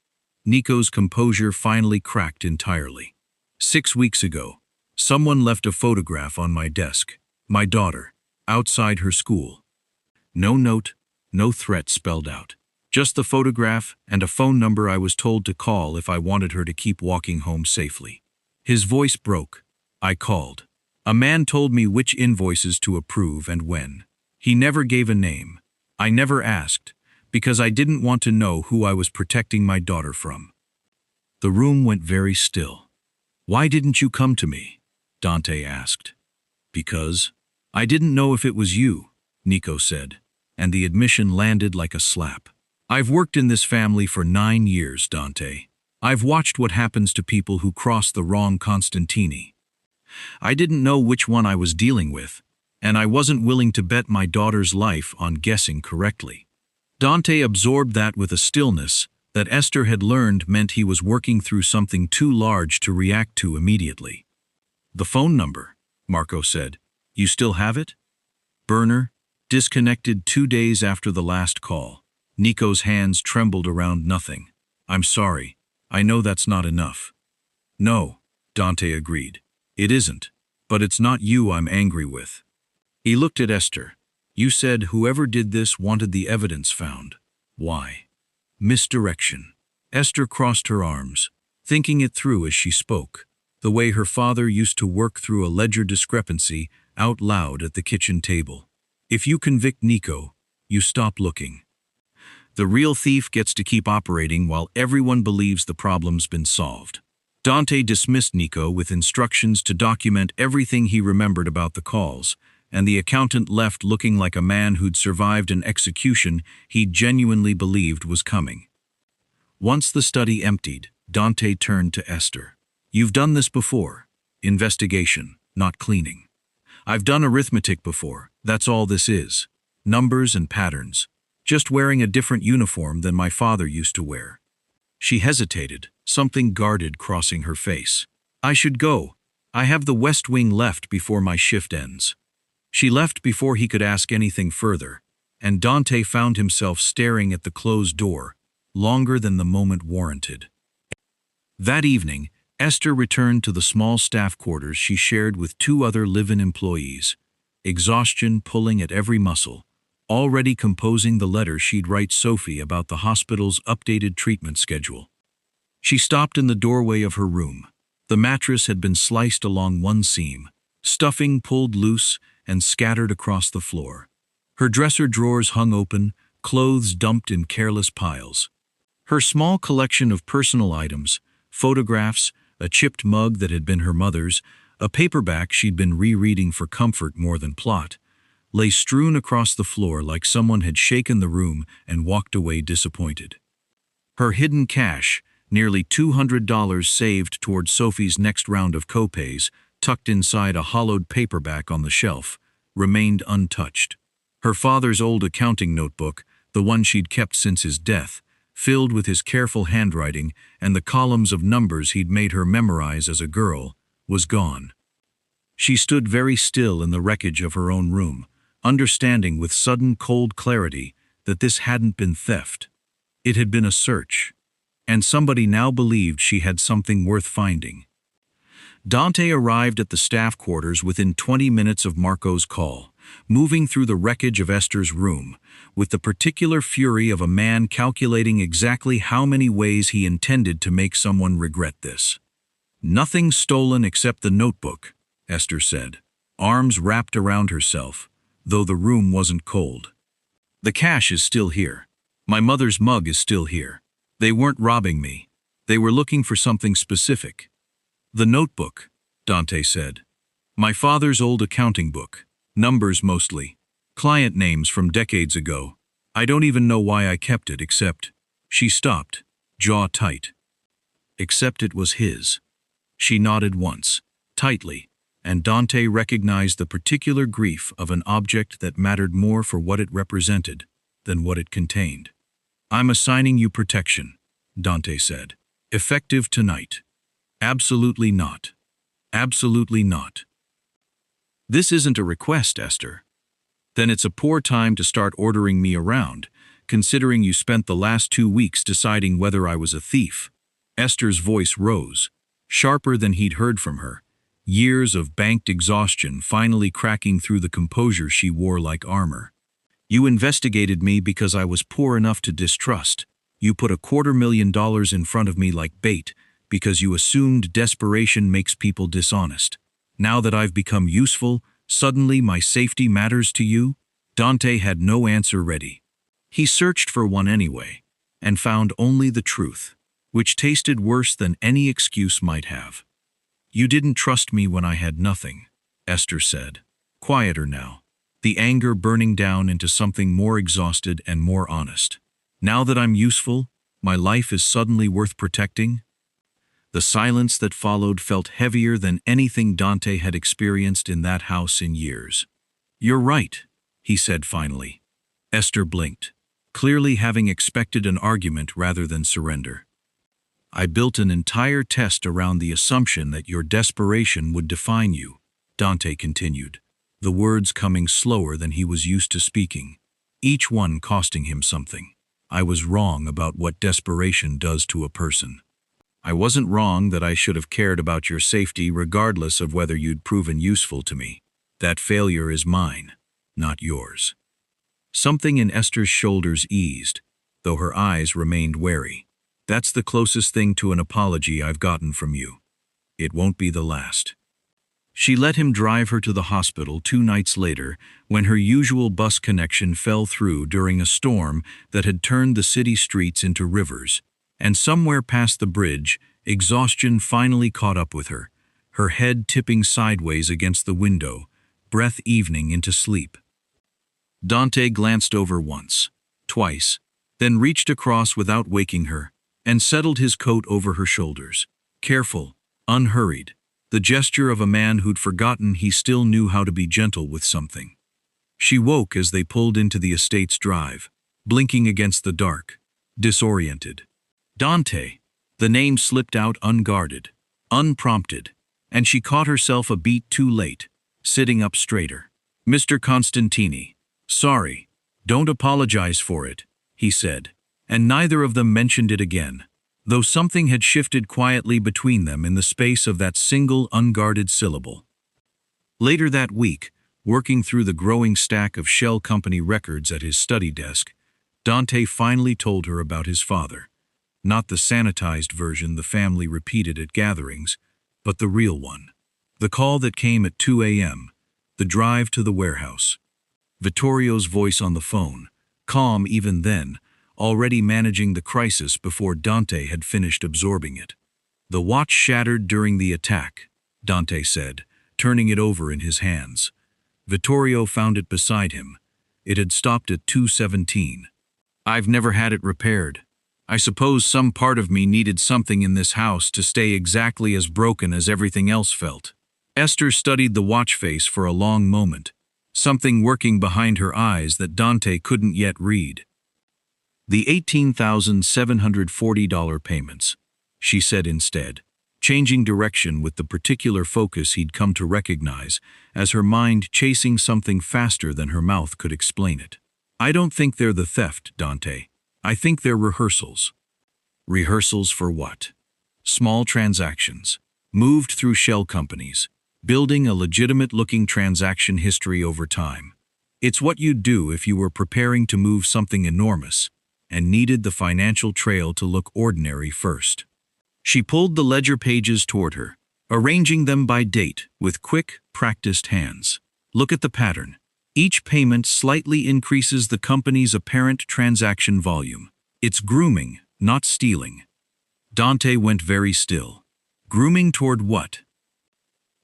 Nico's composure finally cracked entirely. 6 weeks ago, someone left a photograph on my desk, my daughter, outside her school. No note, no threat spelled out. Just the photograph and a phone number I was told to call if I wanted her to keep walking home safely. His voice broke. I called. A man told me which invoices to approve and when. He never gave a name. I never asked, because I didn't want to know who I was protecting my daughter from. The room went very still. "Why didn't you come to me?" Dante asked. "Because I didn't know if it was you," Nico said, and the admission landed like a slap. "I've worked in this family for 9 years, Dante. I've watched what happens to people who cross the wrong Constantini. I didn't know which one I was dealing with, and I wasn't willing to bet my daughter's life on guessing correctly. Dante absorbed that with a stillness that Esther had learned meant he was working through something too large to react to immediately. "The phone number," Marco said. "You still have it?" "Burner, disconnected 2 days after the last call." Nico's hands trembled around nothing. "I'm sorry. I know that's not enough." "No," Dante agreed. "It isn't. But it's not you I'm angry with." He looked at Esther. "You said whoever did this wanted the evidence found. Why?" "Misdirection." Esther crossed her arms, thinking it through as she spoke, the way her father used to work through a ledger discrepancy out loud at the kitchen table. "If you convict Nico, you stop looking. The real thief gets to keep operating while everyone believes the problem's been solved." Dante dismissed Nico with instructions to document everything he remembered about the calls, and the accountant left looking like a man who'd survived an execution he genuinely believed was coming. Once the study emptied, Dante turned to Esther. "You've done this before. Investigation, not cleaning. I've done arithmetic before. That's all this is. Numbers and patterns. Just wearing a different uniform than my father used to wear." She hesitated, something guarded crossing her face. "I should go. I have the West Wing left before my shift ends." She left before he could ask anything further, and Dante found himself staring at the closed door, longer than the moment warranted. That evening, Esther returned to the small staff quarters she shared with 2 other live-in employees, exhaustion pulling at every muscle, already composing the letter she'd write Sophie about the hospital's updated treatment schedule. She stopped in the doorway of her room. The mattress had been sliced along one seam, stuffing pulled loose and scattered across the floor. Her dresser drawers hung open, clothes dumped in careless piles. Her small collection of personal items, photographs, a chipped mug that had been her mother's, a paperback she'd been rereading for comfort more than plot, lay strewn across the floor like someone had shaken the room and walked away disappointed. Her hidden cash, nearly $200 saved toward Sophie's next round of copays, tucked inside a hollowed paperback on the shelf, remained untouched. Her father's old accounting notebook, the one she'd kept since his death, filled with his careful handwriting and the columns of numbers he'd made her memorize as a girl, was gone. She stood very still in the wreckage of her own room, understanding with sudden cold clarity that this hadn't been theft. It had been a search, and somebody now believed she had something worth finding. Dante arrived at the staff quarters within 20 minutes of Marco's call, moving through the wreckage of Esther's room, with the particular fury of a man calculating exactly how many ways he intended to make someone regret this. "Nothing stolen except the notebook," Esther said, arms wrapped around herself, though the room wasn't cold. "The cash is still here. My mother's mug is still here. They weren't robbing me. They were looking for something specific." "The notebook," Dante said. "My father's old accounting book. Numbers mostly. Client names from decades ago. I don't even know why I kept it except—" She stopped, jaw tight. "Except it was his." She nodded once, tightly, and Dante recognized the particular grief of an object that mattered more for what it represented than what it contained. "I'm assigning you protection," Dante said. "Effective tonight." "Absolutely not. Absolutely not." "This isn't a request, Esther." "Then it's a poor time to start ordering me around, considering you spent the last 2 weeks deciding whether I was a thief." Esther's voice rose, sharper than he'd heard from her, years of banked exhaustion finally cracking through the composure she wore like armor. "You investigated me because I was poor enough to distrust. You put $250,000 in front of me like bait because you assumed desperation makes people dishonest. Now that I've become useful, suddenly my safety matters to you?" Dante had no answer ready. He searched for one anyway, and found only the truth, which tasted worse than any excuse might have. "You didn't trust me when I had nothing," Esther said, quieter now, the anger burning down into something more exhausted and more honest. "Now that I'm useful, my life is suddenly worth protecting?" The silence that followed felt heavier than anything Dante had experienced in that house in years. You're right, he said finally. Esther blinked, clearly having expected an argument rather than surrender. I built an entire test around the assumption that your desperation would define you, Dante continued, the words coming slower than he was used to speaking, each one costing him something. I was wrong about what desperation does to a person. I wasn't wrong that I should have cared about your safety regardless of whether you'd proven useful to me. That failure is mine, not yours. Something in Esther's shoulders eased, though her eyes remained wary. That's the closest thing to an apology I've gotten from you. It won't be the last. She let him drive her to the hospital 2 nights later when her usual bus connection fell through during a storm that had turned the city streets into rivers, and somewhere past the bridge, exhaustion finally caught up with her, her head tipping sideways against the window, breath evening into sleep. Dante glanced over once, twice, then reached across without waking her, and settled his coat over her shoulders. Careful, unhurried, the gesture of a man who'd forgotten he still knew how to be gentle with something. She woke as they pulled into the estate's drive, blinking against the dark, disoriented. Dante! The name slipped out unguarded, unprompted, and she caught herself a beat too late, sitting up straighter. Mr. Constantini, sorry, don't apologize for it, he said, and neither of them mentioned it again, though something had shifted quietly between them in the space of that single unguarded syllable. Later that week, working through the growing stack of shell company records at his study desk, Dante finally told her about his father. Not the sanitized version the family repeated at gatherings, but the real one. The call that came at 2 a.m., the drive to the warehouse. Vittorio's voice on the phone, calm even then, already managing the crisis before Dante had finished absorbing it. The watch shattered during the attack, Dante said, turning it over in his hands. Vittorio found it beside him. It had stopped at 2:17. I've never had it repaired. I suppose some part of me needed something in this house to stay exactly as broken as everything else felt. Esther studied the watch face for a long moment, something working behind her eyes that Dante couldn't yet read. The $18,740 payments, she said instead, changing direction with the particular focus he'd come to recognize as her mind chasing something faster than her mouth could explain it. I don't think they're the theft, Dante. I think they're rehearsals. Rehearsals for what? Small transactions, moved through shell companies, building a legitimate-looking transaction history over time. It's what you'd do if you were preparing to move something enormous and needed the financial trail to look ordinary first. She pulled the ledger pages toward her, arranging them by date with quick, practiced hands. Look at the pattern. Each payment slightly increases the company's apparent transaction volume. It's grooming, not stealing. Dante went very still. Grooming toward what?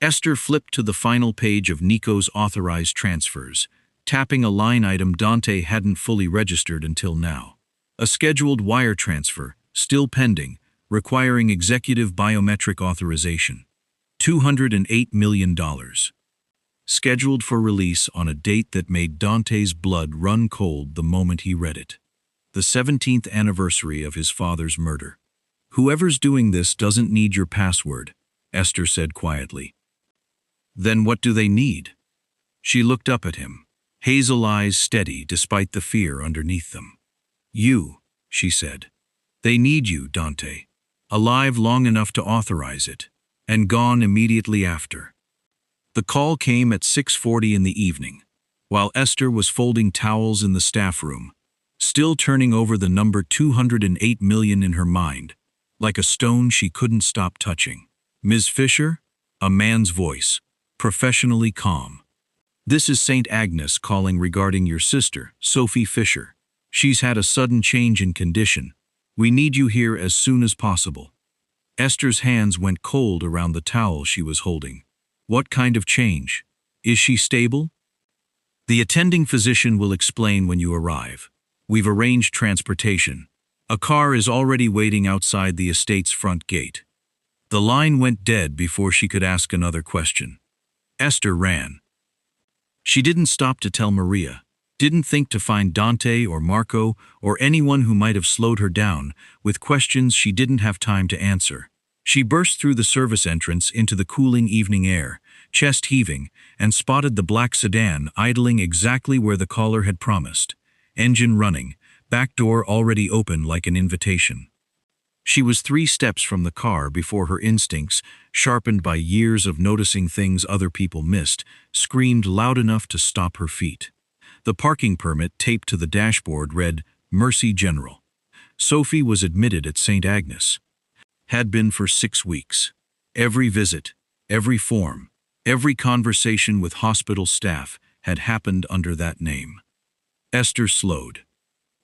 Esther flipped to the final page of Nico's authorized transfers, tapping a line item Dante hadn't fully registered until now. A scheduled wire transfer, still pending, requiring executive biometric authorization. $208 million. Scheduled for release on a date that made Dante's blood run cold the moment he read it. The 17th anniversary of his father's murder. Whoever's doing this doesn't need your password, Esther said quietly. Then what do they need? She looked up at him, hazel eyes steady despite the fear underneath them. You, she said. They need you, Dante. Alive long enough to authorize it, and gone immediately after. The call came at 6:40 in the evening, while Esther was folding towels in the staff room, still turning over the number 208 million in her mind, like a stone she couldn't stop touching. Ms. Fischer? A man's voice, professionally calm. This is St. Agnes calling regarding your sister, Sophie Fischer. She's had a sudden change in condition. We need you here as soon as possible. Esther's hands went cold around the towel she was holding. What kind of change? Is she stable? The attending physician will explain when you arrive. We've arranged transportation. A car is already waiting outside the estate's front gate. The line went dead before she could ask another question. Esther ran. She didn't stop to tell Maria, didn't think to find Dante or Marco or anyone who might have slowed her down with questions she didn't have time to answer. She burst through the service entrance into the cooling evening air, chest heaving, and spotted the black sedan idling exactly where the caller had promised. Engine running, back door already open like an invitation. She was 3 steps from the car before her instincts, sharpened by years of noticing things other people missed, screamed loud enough to stop her feet. The parking permit taped to the dashboard read, "Mercy General." Sophie was admitted at St. Agnes. Had been for 6 weeks. Every visit, every form, every conversation with hospital staff had happened under that name. Esther slowed.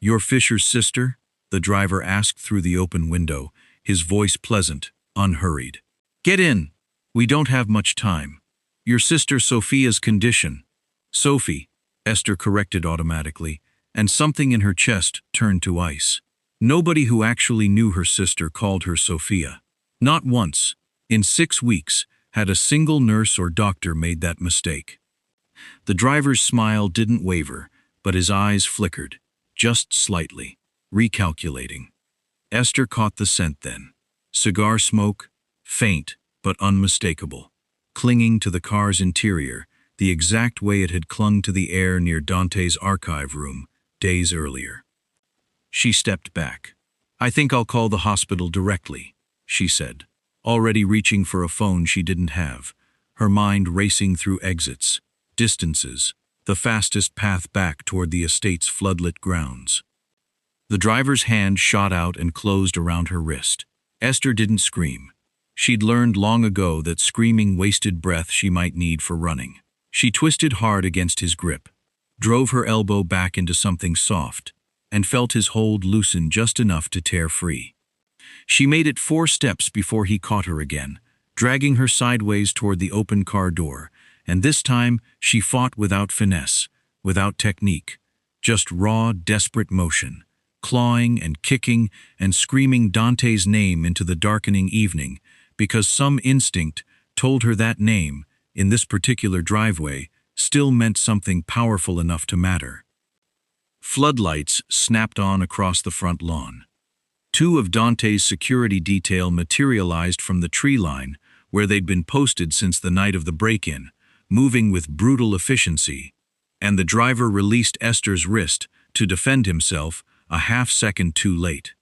"You're Fischer's sister?" the driver asked through the open window, his voice pleasant, unhurried. "Get in. We don't have much time. Your sister Sophia's condition." "Sophie," Esther corrected automatically, and something in her chest turned to ice. Nobody who actually knew her sister called her Sophia. Not once, in 6 weeks, had a single nurse or doctor made that mistake. The driver's smile didn't waver, but his eyes flickered, just slightly, recalculating. Esther caught the scent then. Cigar smoke, faint but unmistakable, clinging to the car's interior, the exact way it had clung to the air near Dante's archive room days earlier. She stepped back. "I think I'll call the hospital directly," she said, already reaching for a phone she didn't have, her mind racing through exits, distances, the fastest path back toward the estate's floodlit grounds. The driver's hand shot out and closed around her wrist. Esther didn't scream. She'd learned long ago that screaming wasted breath she might need for running. She twisted hard against his grip, drove her elbow back into something soft, and felt his hold loosen just enough to tear free. She made it 4 steps before he caught her again, dragging her sideways toward the open car door, and this time she fought without finesse, without technique, just raw, desperate motion, clawing and kicking and screaming Dante's name into the darkening evening, because some instinct told her that name, in this particular driveway, still meant something powerful enough to matter. Floodlights snapped on across the front lawn. 2 of Dante's security detail materialized from the tree line, where they'd been posted since the night of the break-in, moving with brutal efficiency, and the driver released Esther's wrist to defend himself a half-second too late.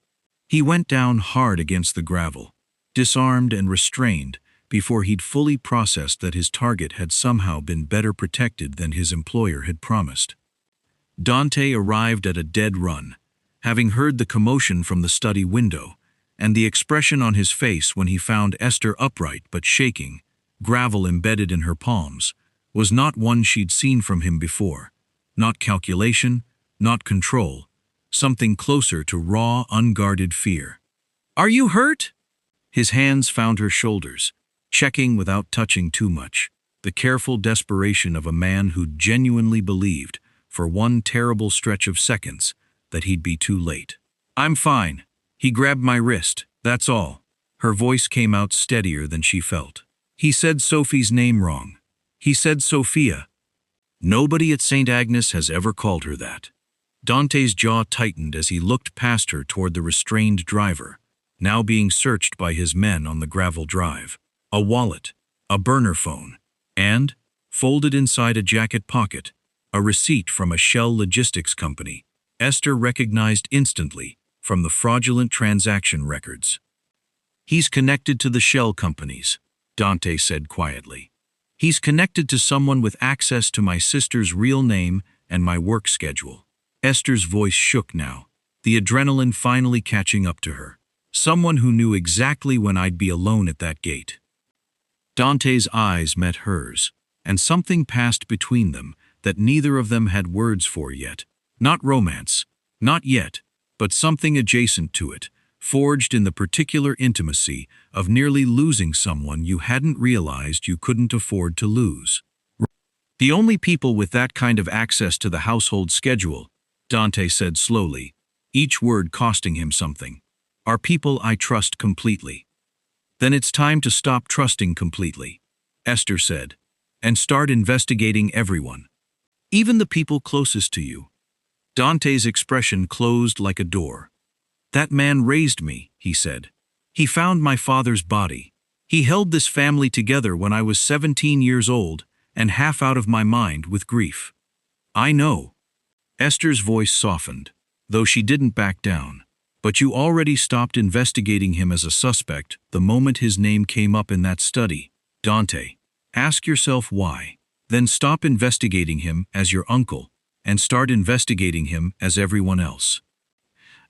He went down hard against the gravel, disarmed and restrained, before he'd fully processed that his target had somehow been better protected than his employer had promised. Dante arrived at a dead run, having heard the commotion from the study window, and the expression on his face when he found Esther upright but shaking, gravel embedded in her palms, was not one she'd seen from him before. Not calculation, not control, something closer to raw, unguarded fear. "Are you hurt?" His hands found her shoulders, checking without touching too much, the careful desperation of a man who genuinely believed, for one terrible stretch of seconds, that he'd be too late. "I'm fine. He grabbed my wrist, that's all." Her voice came out steadier than she felt. "He said Sophie's name wrong. He said Sophia. Nobody at St. Agnes has ever called her that." Dante's jaw tightened as he looked past her toward the restrained driver, now being searched by his men on the gravel drive. A wallet, a burner phone, and, folded inside a jacket pocket, a receipt from a shell logistics company Esther recognized instantly from the fraudulent transaction records. "He's connected to the shell companies," Dante said quietly. "He's connected to someone with access to my sister's real name and my work schedule." Esther's voice shook now, the adrenaline finally catching up to her. "Someone who knew exactly when I'd be alone at that gate." Dante's eyes met hers, and something passed between them that neither of them had words for yet. Not romance, not yet, but something adjacent to it, forged in the particular intimacy of nearly losing someone you hadn't realized you couldn't afford to lose. "The only people with that kind of access to the household schedule," Dante said slowly, each word costing him something, "are people I trust completely." "Then it's time to stop trusting completely," Esther said, "and start investigating everyone. even the people closest to you. Dante's expression closed like a door. That man raised me, he said. He found my father's body. He held this family together when I was 17 years old and half out of my mind with grief. I know. Esther's voice softened, though she didn't back down. But you already stopped investigating him as a suspect the moment his name came up in that study, Dante. Ask yourself why. Then stop investigating him as your uncle and start investigating him as everyone else.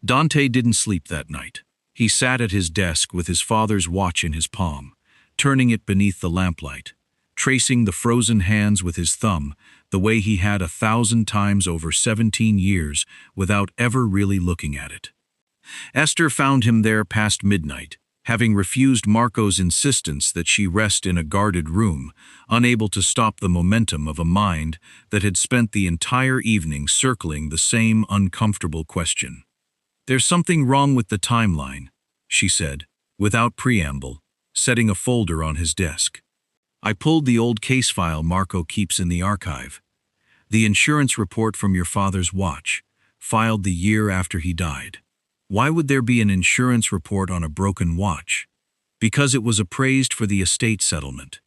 Dante didn't sleep that night. He sat at his desk with his father's watch in his palm, turning it beneath the lamplight, tracing the frozen hands with his thumb the way he had 1,000 times over 17 years without ever really looking at it. Esther found him there past midnight, having refused Marco's insistence that she rest in a guarded room, unable to stop the momentum of a mind that had spent the entire evening circling the same uncomfortable question. There's something wrong with the timeline, she said, without preamble, setting a folder on his desk. I pulled the old case file Marco keeps in the archive. The insurance report from your father's watch, filed the year after he died. Why would there be an insurance report on a broken watch? Because it was appraised for the estate settlement.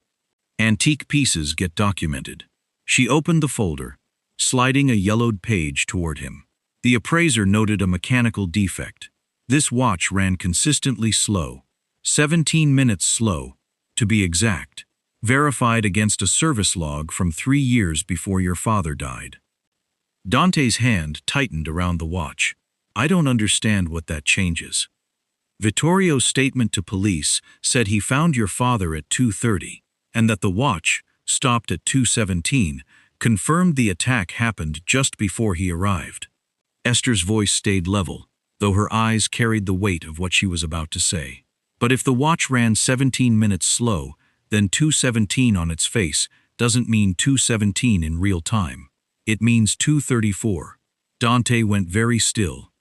Antique pieces get documented. She opened the folder, sliding a yellowed page toward him. The appraiser noted a mechanical defect. This watch ran consistently slow, 17 minutes slow, to be exact, verified against a service log from 3 years before your father died. Dante's hand tightened around the watch. I don't understand what that changes. Vittorio's statement to police said he found your father at 2:30, and that the watch, stopped at 2:17, confirmed the attack happened just before he arrived. Esther's voice stayed level, though her eyes carried the weight of what she was about to say. But if the watch ran 17 minutes slow, then 2:17 on its face doesn't mean 2:17 in real time. It means 2:34. Dante went very still.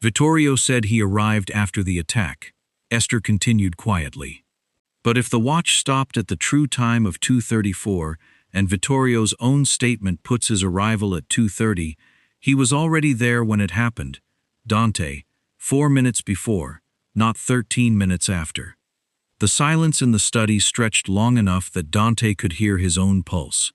Vittorio said he arrived after the attack. Esther continued quietly. But if the watch stopped at the true time of 2:34 and Vittorio's own statement puts his arrival at 2:30, he was already there when it happened. Dante, 4 minutes before, not 13 minutes after. The silence in the study stretched long enough that Dante could hear his own pulse.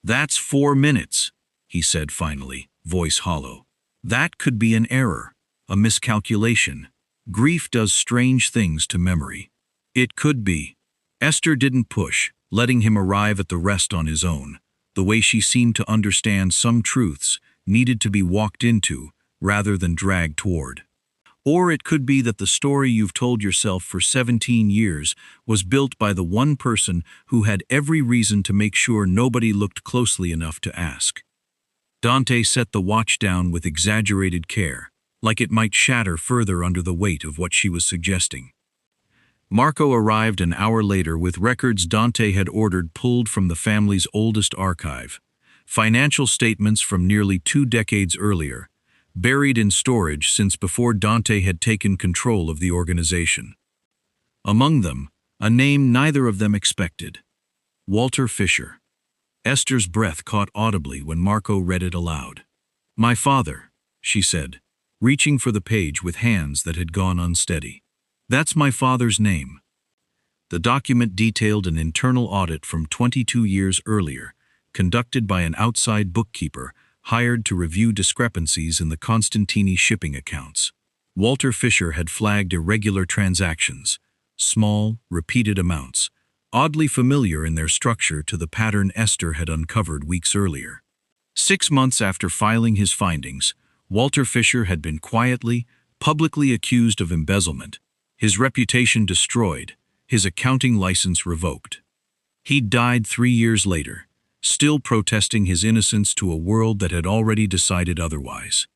That's 4 minutes, he said finally, voice hollow. That could be an error, a miscalculation. Grief does strange things to memory. It could be. Esther didn't push, letting him arrive at the rest on his own. The way she seemed to understand some truths needed to be walked into rather than dragged toward. Or it could be that the story you've told yourself for 17 years was built by the one person who had every reason to make sure nobody looked closely enough to ask. Dante set the watch down with exaggerated care, like it might shatter further under the weight of what she was suggesting. Marco arrived an hour later with records Dante had ordered pulled from the family's oldest archive, financial statements from nearly 2 decades earlier, buried in storage since before Dante had taken control of the organization. Among them, a name neither of them expected: Walter Fischer. Esther's breath caught audibly when Marco read it aloud. My father, she said, reaching for the page with hands that had gone unsteady. That's my father's name. The document detailed an internal audit from 22 years earlier, conducted by an outside bookkeeper hired to review discrepancies in the Constantini shipping accounts. Walter Fischer had flagged irregular transactions, small, repeated amounts, oddly familiar in their structure to the pattern Esther had uncovered weeks earlier. 6 months after filing his findings, Walter Fischer had been quietly, publicly accused of embezzlement, his reputation destroyed, his accounting license revoked. He died 3 years later, still protesting his innocence to a world that had already decided otherwise.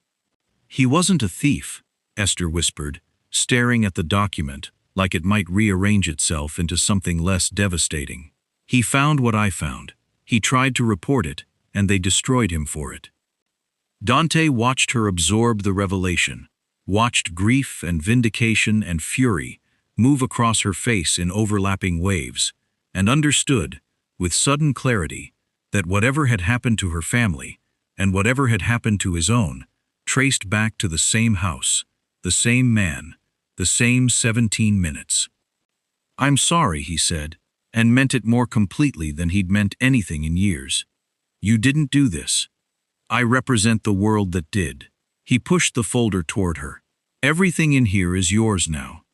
He wasn't a thief, Esther whispered, staring at the document like it might rearrange itself into something less devastating. He found what I found. He tried to report it, and they destroyed him for it. Dante watched her absorb the revelation, watched grief and vindication and fury move across her face in overlapping waves, and understood, with sudden clarity, that whatever had happened to her family, and whatever had happened to his own, traced back to the same house, the same man, the same 17 minutes. "I'm sorry," he said, and meant it more completely than he'd meant anything in years. "You didn't do this. I represent the world that did." He pushed the folder toward her. "Everything in here is yours now.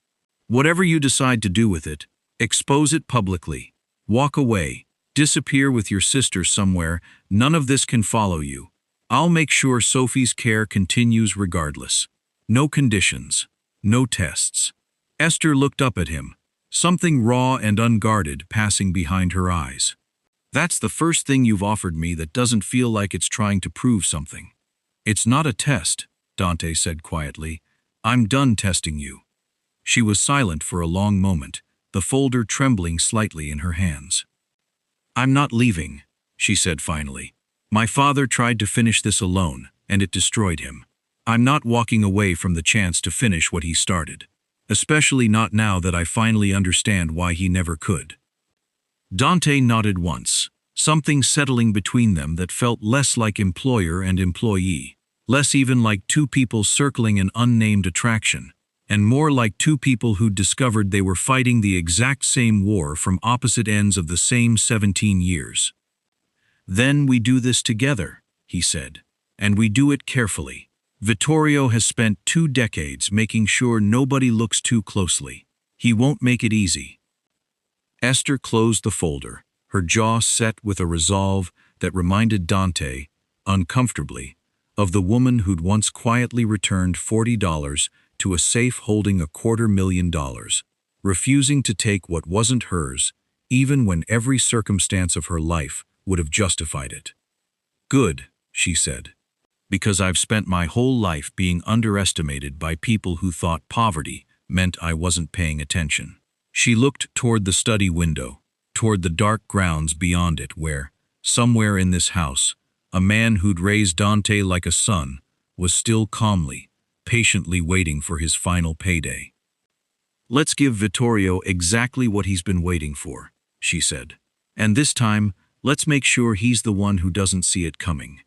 Whatever you decide to do with it, expose it publicly. Walk away, disappear with your sister somewhere, none of this can follow you. I'll make sure Sophie's care continues regardless. No conditions, no tests." Esther looked up at him, something raw and unguarded passing behind her eyes. "That's the first thing you've offered me that doesn't feel like it's trying to prove something." "It's not a test," Dante said quietly. "I'm done testing you." She was silent for a long moment, the folder trembling slightly in her hands. "I'm not leaving," she said finally. "My father tried to finish this alone, and it destroyed him. I'm not walking away from the chance to finish what he started. Especially not now that I finally understand why he never could." Dante nodded once, something settling between them that felt less like employer and employee, less even like two people circling an unnamed attraction, and more like two people who'd discovered they were fighting the exact same war from opposite ends of the same 17 years. "Then we do this together," he said, "and we do it carefully. Vittorio has spent 2 decades making sure nobody looks too closely. He won't make it easy." Esther closed the folder, her jaw set with a resolve that reminded Dante, uncomfortably, of the woman who'd once quietly returned $40 to a safe holding $250,000, refusing to take what wasn't hers, even when every circumstance of her life would have justified it. "Good," she said, "because I've spent my whole life being underestimated by people who thought poverty meant I wasn't paying attention." She looked toward the study window, toward the dark grounds beyond it where, somewhere in this house, a man who'd raised Dante like a son was still calmly, patiently waiting for his final payday. "Let's give Vittorio exactly what he's been waiting for," she said. "And this time, let's make sure he's the one who doesn't see it coming."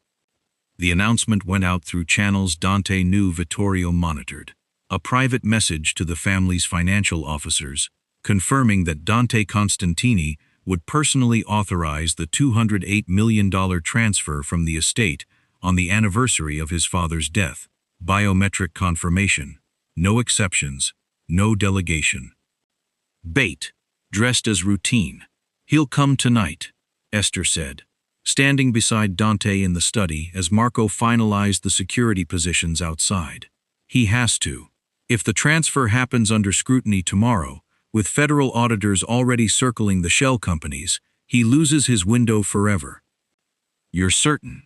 The announcement went out through channels Dante knew Vittorio monitored. A private message to the family's financial officers, confirming that Dante Constantini would personally authorize the $208 million transfer from the estate on the anniversary of his father's death. Biometric confirmation. No exceptions. No delegation. Bait. Dressed as routine. "He'll come tonight," Esther said, standing beside Dante in the study as Marco finalized the security positions outside. "He has to. If the transfer happens under scrutiny tomorrow, with federal auditors already circling the shell companies, he loses his window forever." "You're certain?"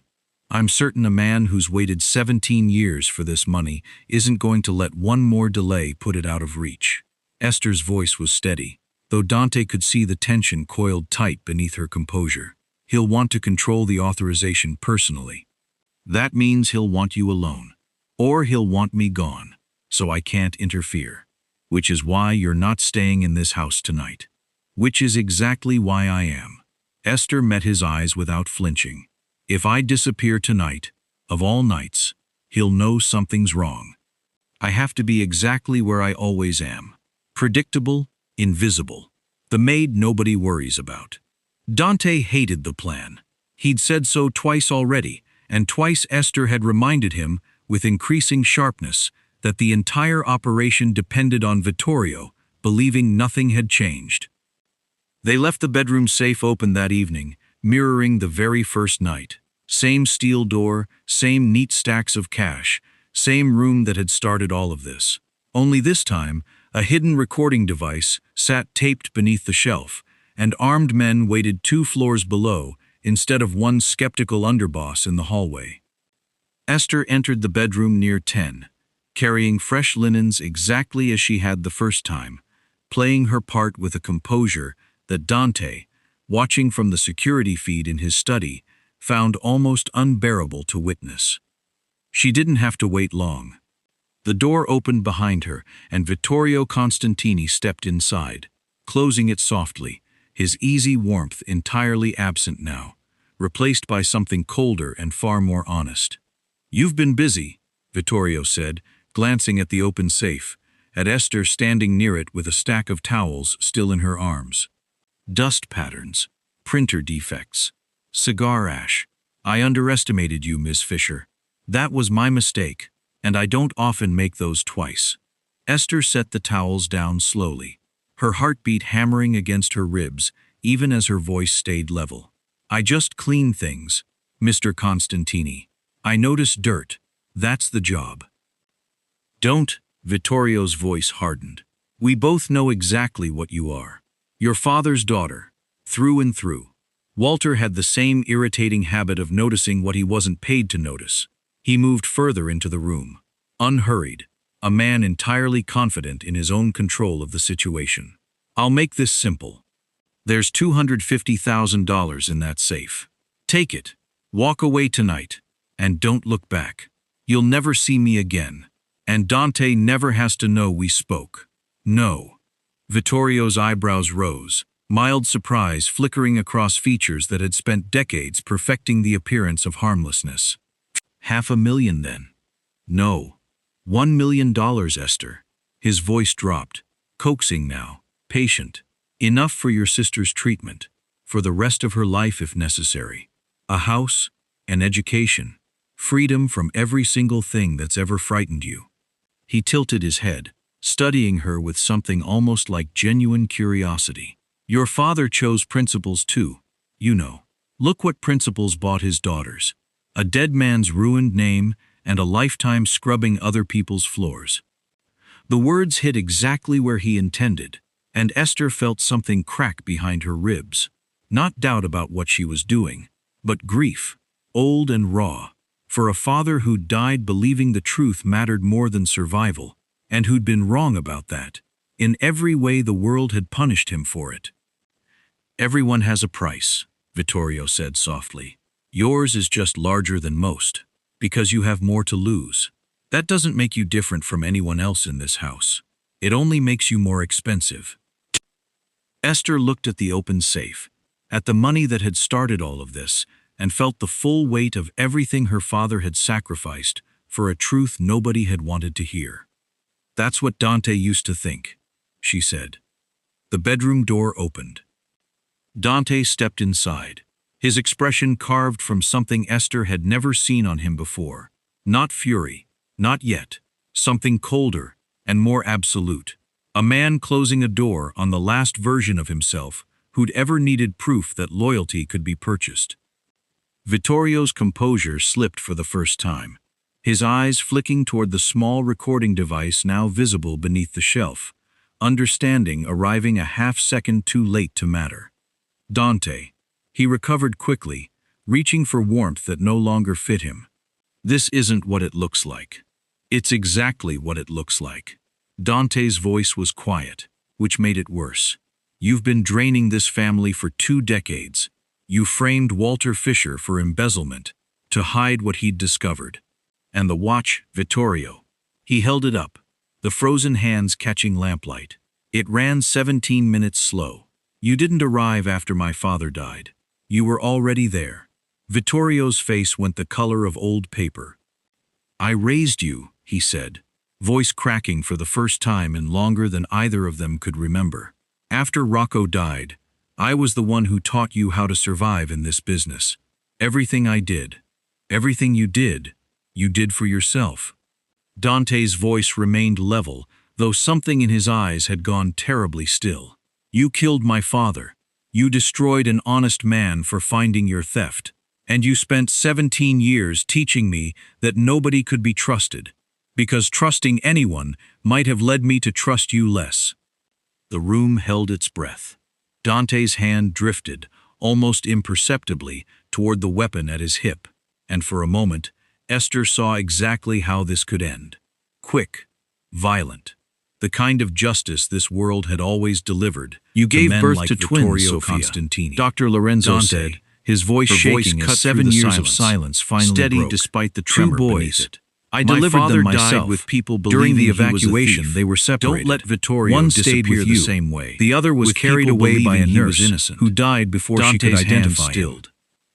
"I'm certain a man who's waited 17 years for this money isn't going to let one more delay put it out of reach." Esther's voice was steady, though Dante could see the tension coiled tight beneath her composure. "He'll want to control the authorization personally. That means he'll want you alone. Or he'll want me gone, so I can't interfere. Which is why you're not staying in this house tonight. Which is exactly why I am." Esther met his eyes without flinching. "If I disappear tonight, of all nights, he'll know something's wrong. I have to be exactly where I always am. Predictable, invisible. The maid nobody worries about." Dante hated the plan. He'd said so twice already, and twice Esther had reminded him, with increasing sharpness, that the entire operation depended on Vittorio, believing nothing had changed. They left the bedroom safe open that evening, mirroring the very first night. Same steel door, same neat stacks of cash, same room that had started all of this. Only this time, a hidden recording device sat taped beneath the shelf, and armed men waited 2 floors below instead of one skeptical underboss in the hallway. Esther entered the bedroom near 10, carrying fresh linens exactly as she had the first time, playing her part with a composure that Dante, watching from the security feed in his study, found almost unbearable to witness. She didn't have to wait long. The door opened behind her, and Vittorio Constantini stepped inside, closing it softly, his easy warmth entirely absent now, replaced by something colder and far more honest. "You've been busy," Vittorio said, glancing at the open safe, at Esther standing near it with a stack of towels still in her arms. "Dust patterns, printer defects, cigar ash. I underestimated you, Miss Fischer. That was my mistake, and I don't often make those twice." Esther set the towels down slowly, her heartbeat hammering against her ribs even as her voice stayed level. "I just clean things, Mr. Constantini. I notice dirt. That's the job." "Don't," Vittorio's voice hardened. "We both know exactly what you are. Your father's daughter, through and through." Walter had the same irritating habit of noticing what he wasn't paid to notice. He moved further into the room, unhurried, a man entirely confident in his own control of the situation. "I'll make this simple. There's $250,000 in that safe. Take it, walk away tonight, and don't look back. You'll never see me again, and Dante never has to know we spoke. No." Vittorio's eyebrows rose, mild surprise flickering across features that had spent decades perfecting the appearance of harmlessness. $500,000 then?" "No. $1 million, Esther." His voice dropped, coaxing now, patient. "Enough for your sister's treatment, for the rest of her life if necessary. A house, an education, freedom from every single thing that's ever frightened you." He tilted his head, studying her with something almost like genuine curiosity. "Your father chose principles too, you know. Look what principles bought his daughters. A dead man's ruined name and a lifetime scrubbing other people's floors." The words hit exactly where he intended, and Esther felt something crack behind her ribs. Not doubt about what she was doing, but grief, old and raw, for a father who'd died believing the truth mattered more than survival, and who'd been wrong about that. In every way the world had punished him for it. "Everyone has a price," Vittorio said softly. "Yours is just larger than most, because you have more to lose. That doesn't make you different from anyone else in this house. It only makes you more expensive." Esther looked at the open safe, at the money that had started all of this, and felt the full weight of everything her father had sacrificed for a truth nobody had wanted to hear. "That's what Dante used to think," she said. The bedroom door opened. Dante stepped inside, his expression carved from something Esther had never seen on him before. Not fury, not yet, something colder and more absolute. A man closing a door on the last version of himself who'd ever needed proof that loyalty could be purchased. Vittorio's composure slipped for the first time, his eyes flicking toward the small recording device now visible beneath the shelf, understanding arriving a half-second too late to matter. "Dante." He recovered quickly, reaching for warmth that no longer fit him. "This isn't what it looks like." "It's exactly what it looks like." Dante's voice was quiet, which made it worse. "You've been draining this family for 2 decades. You framed Walter Fischer for embezzlement, to hide what he'd discovered. And the watch, Vittorio." He held it up, the frozen hands catching lamplight. "It ran 17 minutes slow. You didn't arrive after my father died. You were already there." Vittorio's face went the color of old paper. "I raised you," he said, voice cracking for the first time in longer than either of them could remember. "After Rocco died, I was the one who taught you how to survive in this business. Everything I did, everything you did for yourself." Dante's voice remained level, though something in his eyes had gone terribly still. "You killed my father. You destroyed an honest man for finding your theft. And you spent 17 years teaching me that nobody could be trusted, because trusting anyone might have led me to trust you less." The room held its breath. Dante's hand drifted, almost imperceptibly, toward the weapon at his hip, and for a moment, Esther saw exactly how this could end. Quick, violent, the kind of justice this world had always delivered. "You gave birth to twins, Constantini," Dr. Lorenzo said, his voice shaking as 7 years of silence finally steady broke. Despite the tremor beneath it. "I delivered them myself. With people during the evacuation, they were separated. Don't let Vittorio one stayed with you the same way. The other was carried away by a nurse who died before she could identify him.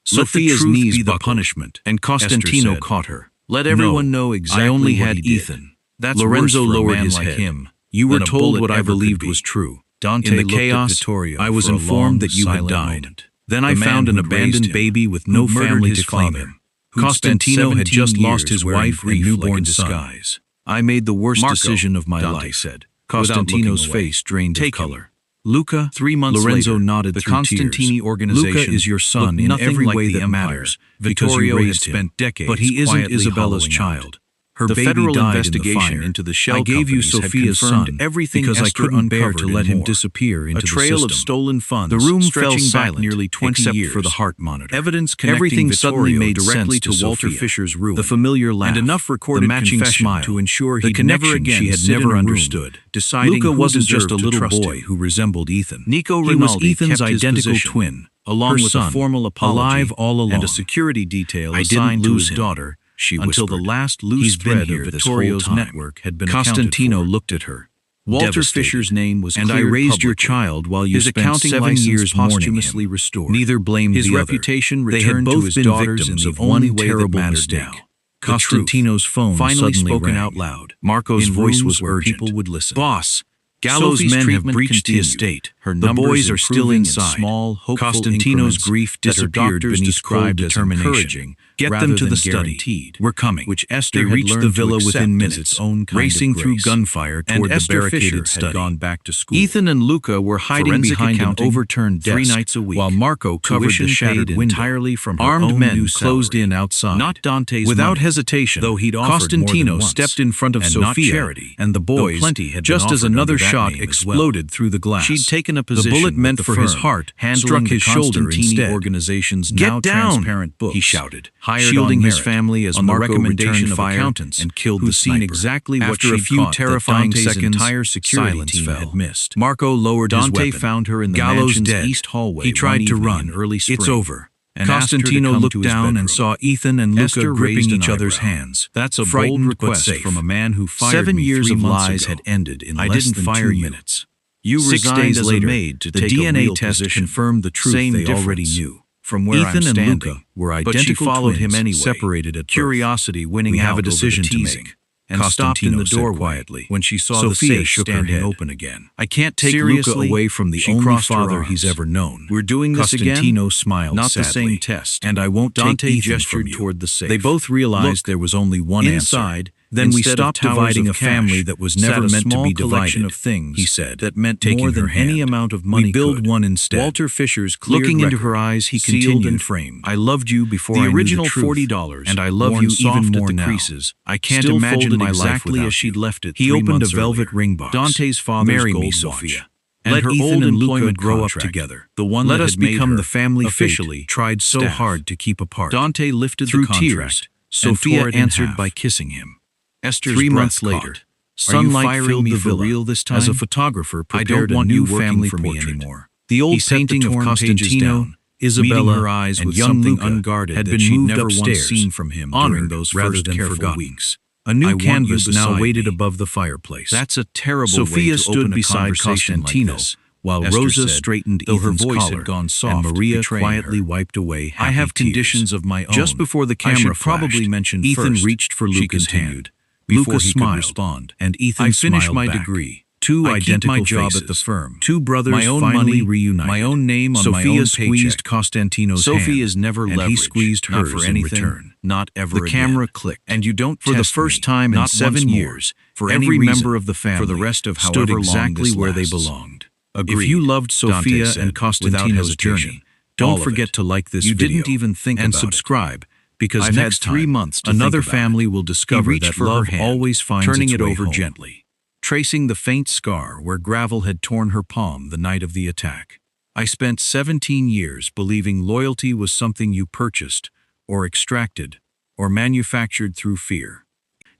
Sophia's knees be the punishment, and Constantino caught her. Let everyone know exactly I only had Ethan. That's Lorenzo lowered his head. Him. You were told what I believed was true. Dante in the chaos, I was informed that you had died. Then I found an abandoned baby with no family to claim him. Constantino had just lost his wife and newborn son. I made the worst decision of my life, said. Constantino's face drained of color. Luca, 3 months Lorenzo later, nodded the Constantini organization. Luca is your son in every way that matters. Vittorio had spent decades, but he isn't Isabella's child. Her baby federal died investigation into the shell companies. I gave you Sophia's son everything because I couldn't bear to let him disappear into the system. A trail of stolen funds. The room fell silent nearly 20 years for the heart monitor. Evidence connecting everything suddenly made directly to Walter Fischer's room. The familiar laugh, and enough recorded matching smile to ensure he never again she had never understood. Deciding Luca wasn't just a little boy who resembled Ethan. Nico Rinaldi was Ethan's identical twin, along with a formal apology, alive all along, and a security detail assigned to his daughter. She whispered. Until the last loose thread of Vittorio's network had been Constantino looked at her. Walter Fischer's name was cleared publicly. And I raised your child while you spent 7 years posthumously restored. Neither blamed his the reputation other. Returned to his daughters in the only terrible mistake. Constantino's phone finally spoken rang. Out loud. Marco's voice was urgent. People would listen. Boss, Gallo's men have breached the estate. The boys are still inside. Small, Constantino's grief disappeared beneath cold determination. Get them to the study. We're coming. Which Esther they reached the villa within minutes, racing through gunfire toward the barricaded study. Had gone back to school. Ethan and Luca were hiding behind an overturned desk 3 nights a week, while Marco covered the shattered window entirely from her armed own men closed in outside. Not Dante's without money, hesitation. Though he'd offered Constantino stepped in front of Sophia and the boys, just as another shot exploded through the glass. She'd taken a position. The bullet meant for his heart struck his shoulder instead. Organization's now transparent books, he shouted, shielding his family as Marco recommendation of accountants and killed the sniper. Exactly what after a few terrifying seconds, entire security team had missed. Marco lowered his weapon. Dante found her in the mansion's east hallway. He tried to run. Early spring. It's over. And Constantino looked down and saw Ethan and Luca gripping each other's hands. That's a bold request from a man who fired 7 years of lies had ended in less than 2 minutes. You 6 days later, maid to the DNA test confirmed the truth they already knew. From where Ethan and Luca were identical followed him anyway, separated at curiosity winning out a decision to make. And stopped in the doorway quietly when she saw Sophia the safe standing open again. I can't take Luca away from the only father he's ever known. We're doing this again? Constantino smiled not sadly. The same test. And I won't Dante take Ethan gestured from you. Toward the safe. They both realized there was only one inside. Answer. Then we stopped dividing a family that was never meant to be divided. Of things, he said, that meant taking more than any amount of money. We build one instead. Walter Fischer's looking into her eyes, he continued and framed. I loved you before the original $40, and I love you even more now. Creases. I can't imagine my life without as she'd left it. He opened a velvet ring box. Dante's father's gold watch. Sophia. And let her Ethan and Luca grow up together. The one let us become the family officially. Tried so hard to keep apart. Dante lifted the contract. Sophia answered by kissing him. Esther's 3 months later, sunlight filled the villa. This time? As a photographer prepared a new family for me anymore. The old painting of Constantino, Isabella, her eyes and young Luca unguarded had been moved upstairs, seen from him during those first careful weeks. A new canvas now waited above the fireplace. That's a terrible Sophia way to stood beside Constantino, like while Esther Rosa straightened Ethan's collar, had gone soft, and Maria quietly wiped away happy I have tears. Conditions of my own. Just before the camera probably mentioned Ethan first, reached for Luca's hand. Luca smiled, respond, and Ethan I finished my back. Degree. 2 identical my job faces. At the firm. 2 brothers my own finally money, reunited. My own name on Sophia my own squeezed Constantino's Sophie hand. Is never and he squeezed hers for anything, in return. Not ever the again. Camera clicked. And you don't for the first time in 7 years, for every member of the family, for the rest of however long exactly where they belonged. Agreed. If you loved Sophia and Constantino's journey, don't forget to like this video. You didn't even think and subscribe. Because I've next had 3 months to another family will discover that love always finds turning its way it over home. Gently, tracing the faint scar where gravel had torn her palm the night of the attack. I spent 17 years believing loyalty was something you purchased, or extracted, or manufactured through fear.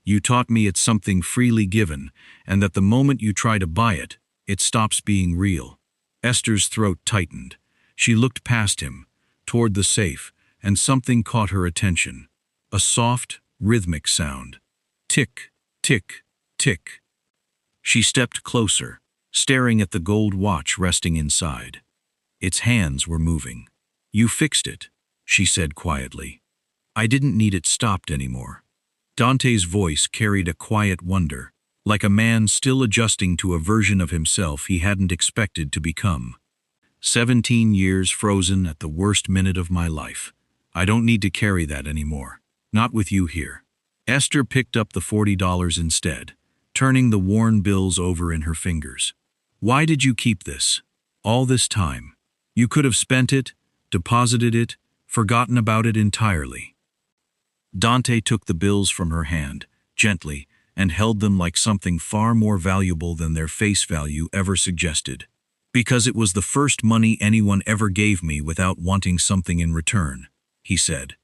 You taught me it's something freely given, and that the moment you try to buy it, it stops being real. Esther's throat tightened. She looked past him, toward the safe, and something caught her attention. A soft, rhythmic sound. Tick, tick, tick. She stepped closer, staring at the gold watch resting inside. Its hands were moving. You fixed it. she said quietly. I didn't need it stopped anymore. Dante's voice carried a quiet wonder, like a man still adjusting to a version of himself he hadn't expected to become. 17 years frozen at the worst minute of my life. I don't need to carry that anymore. Not with you here. Esther picked up the $40 instead, turning the worn bills over in her fingers. Why did you keep this? All this time. You could have spent it, deposited it, forgotten about it entirely. Dante took the bills from her hand, gently, and held them like something far more valuable than their face value ever suggested. Because it was the first money anyone ever gave me without wanting something in return, he said.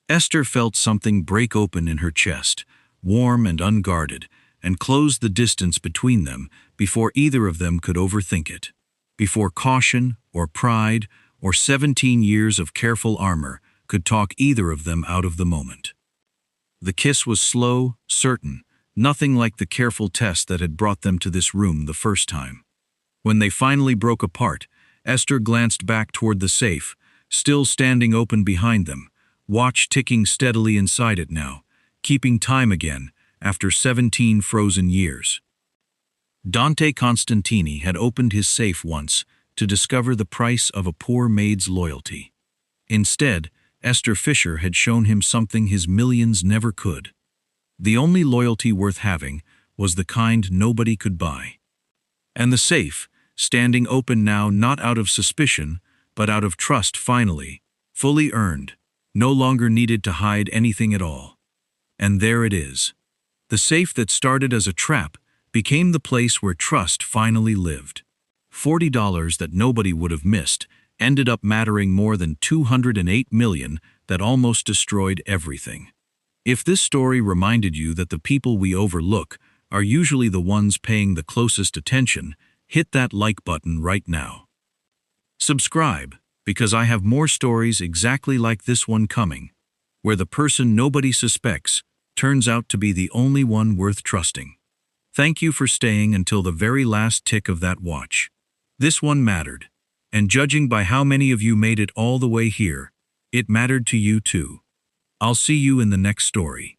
Esther felt something break open in her chest, warm and unguarded, and closed the distance between them before either of them could overthink it. Before caution, or pride, or 17 years of careful armor could talk either of them out of the moment. The kiss was slow, certain, nothing like the careful test that had brought them to this room the first time. When they finally broke apart, Esther glanced back toward the safe, still standing open behind them, watch ticking steadily inside it now, keeping time again after 17 frozen years. Dante Constantini had opened his safe once to discover the price of a poor maid's loyalty. Instead, Esther Fischer had shown him something his millions never could. The only loyalty worth having was the kind nobody could buy. And the safe, standing open now not out of suspicion, but out of trust finally, fully earned, no longer needed to hide anything at all. And there it is. The safe that started as a trap became the place where trust finally lived. $40 that nobody would have missed ended up mattering more than $208 million that almost destroyed everything. If this story reminded you that the people we overlook are usually the ones paying the closest attention, hit that like button right now. Subscribe, because I have more stories exactly like this one coming, where the person nobody suspects turns out to be the only one worth trusting. Thank you for staying until the very last tick of that watch. This one mattered, and judging by how many of you made it all the way here, it mattered to you too. I'll see you in the next story.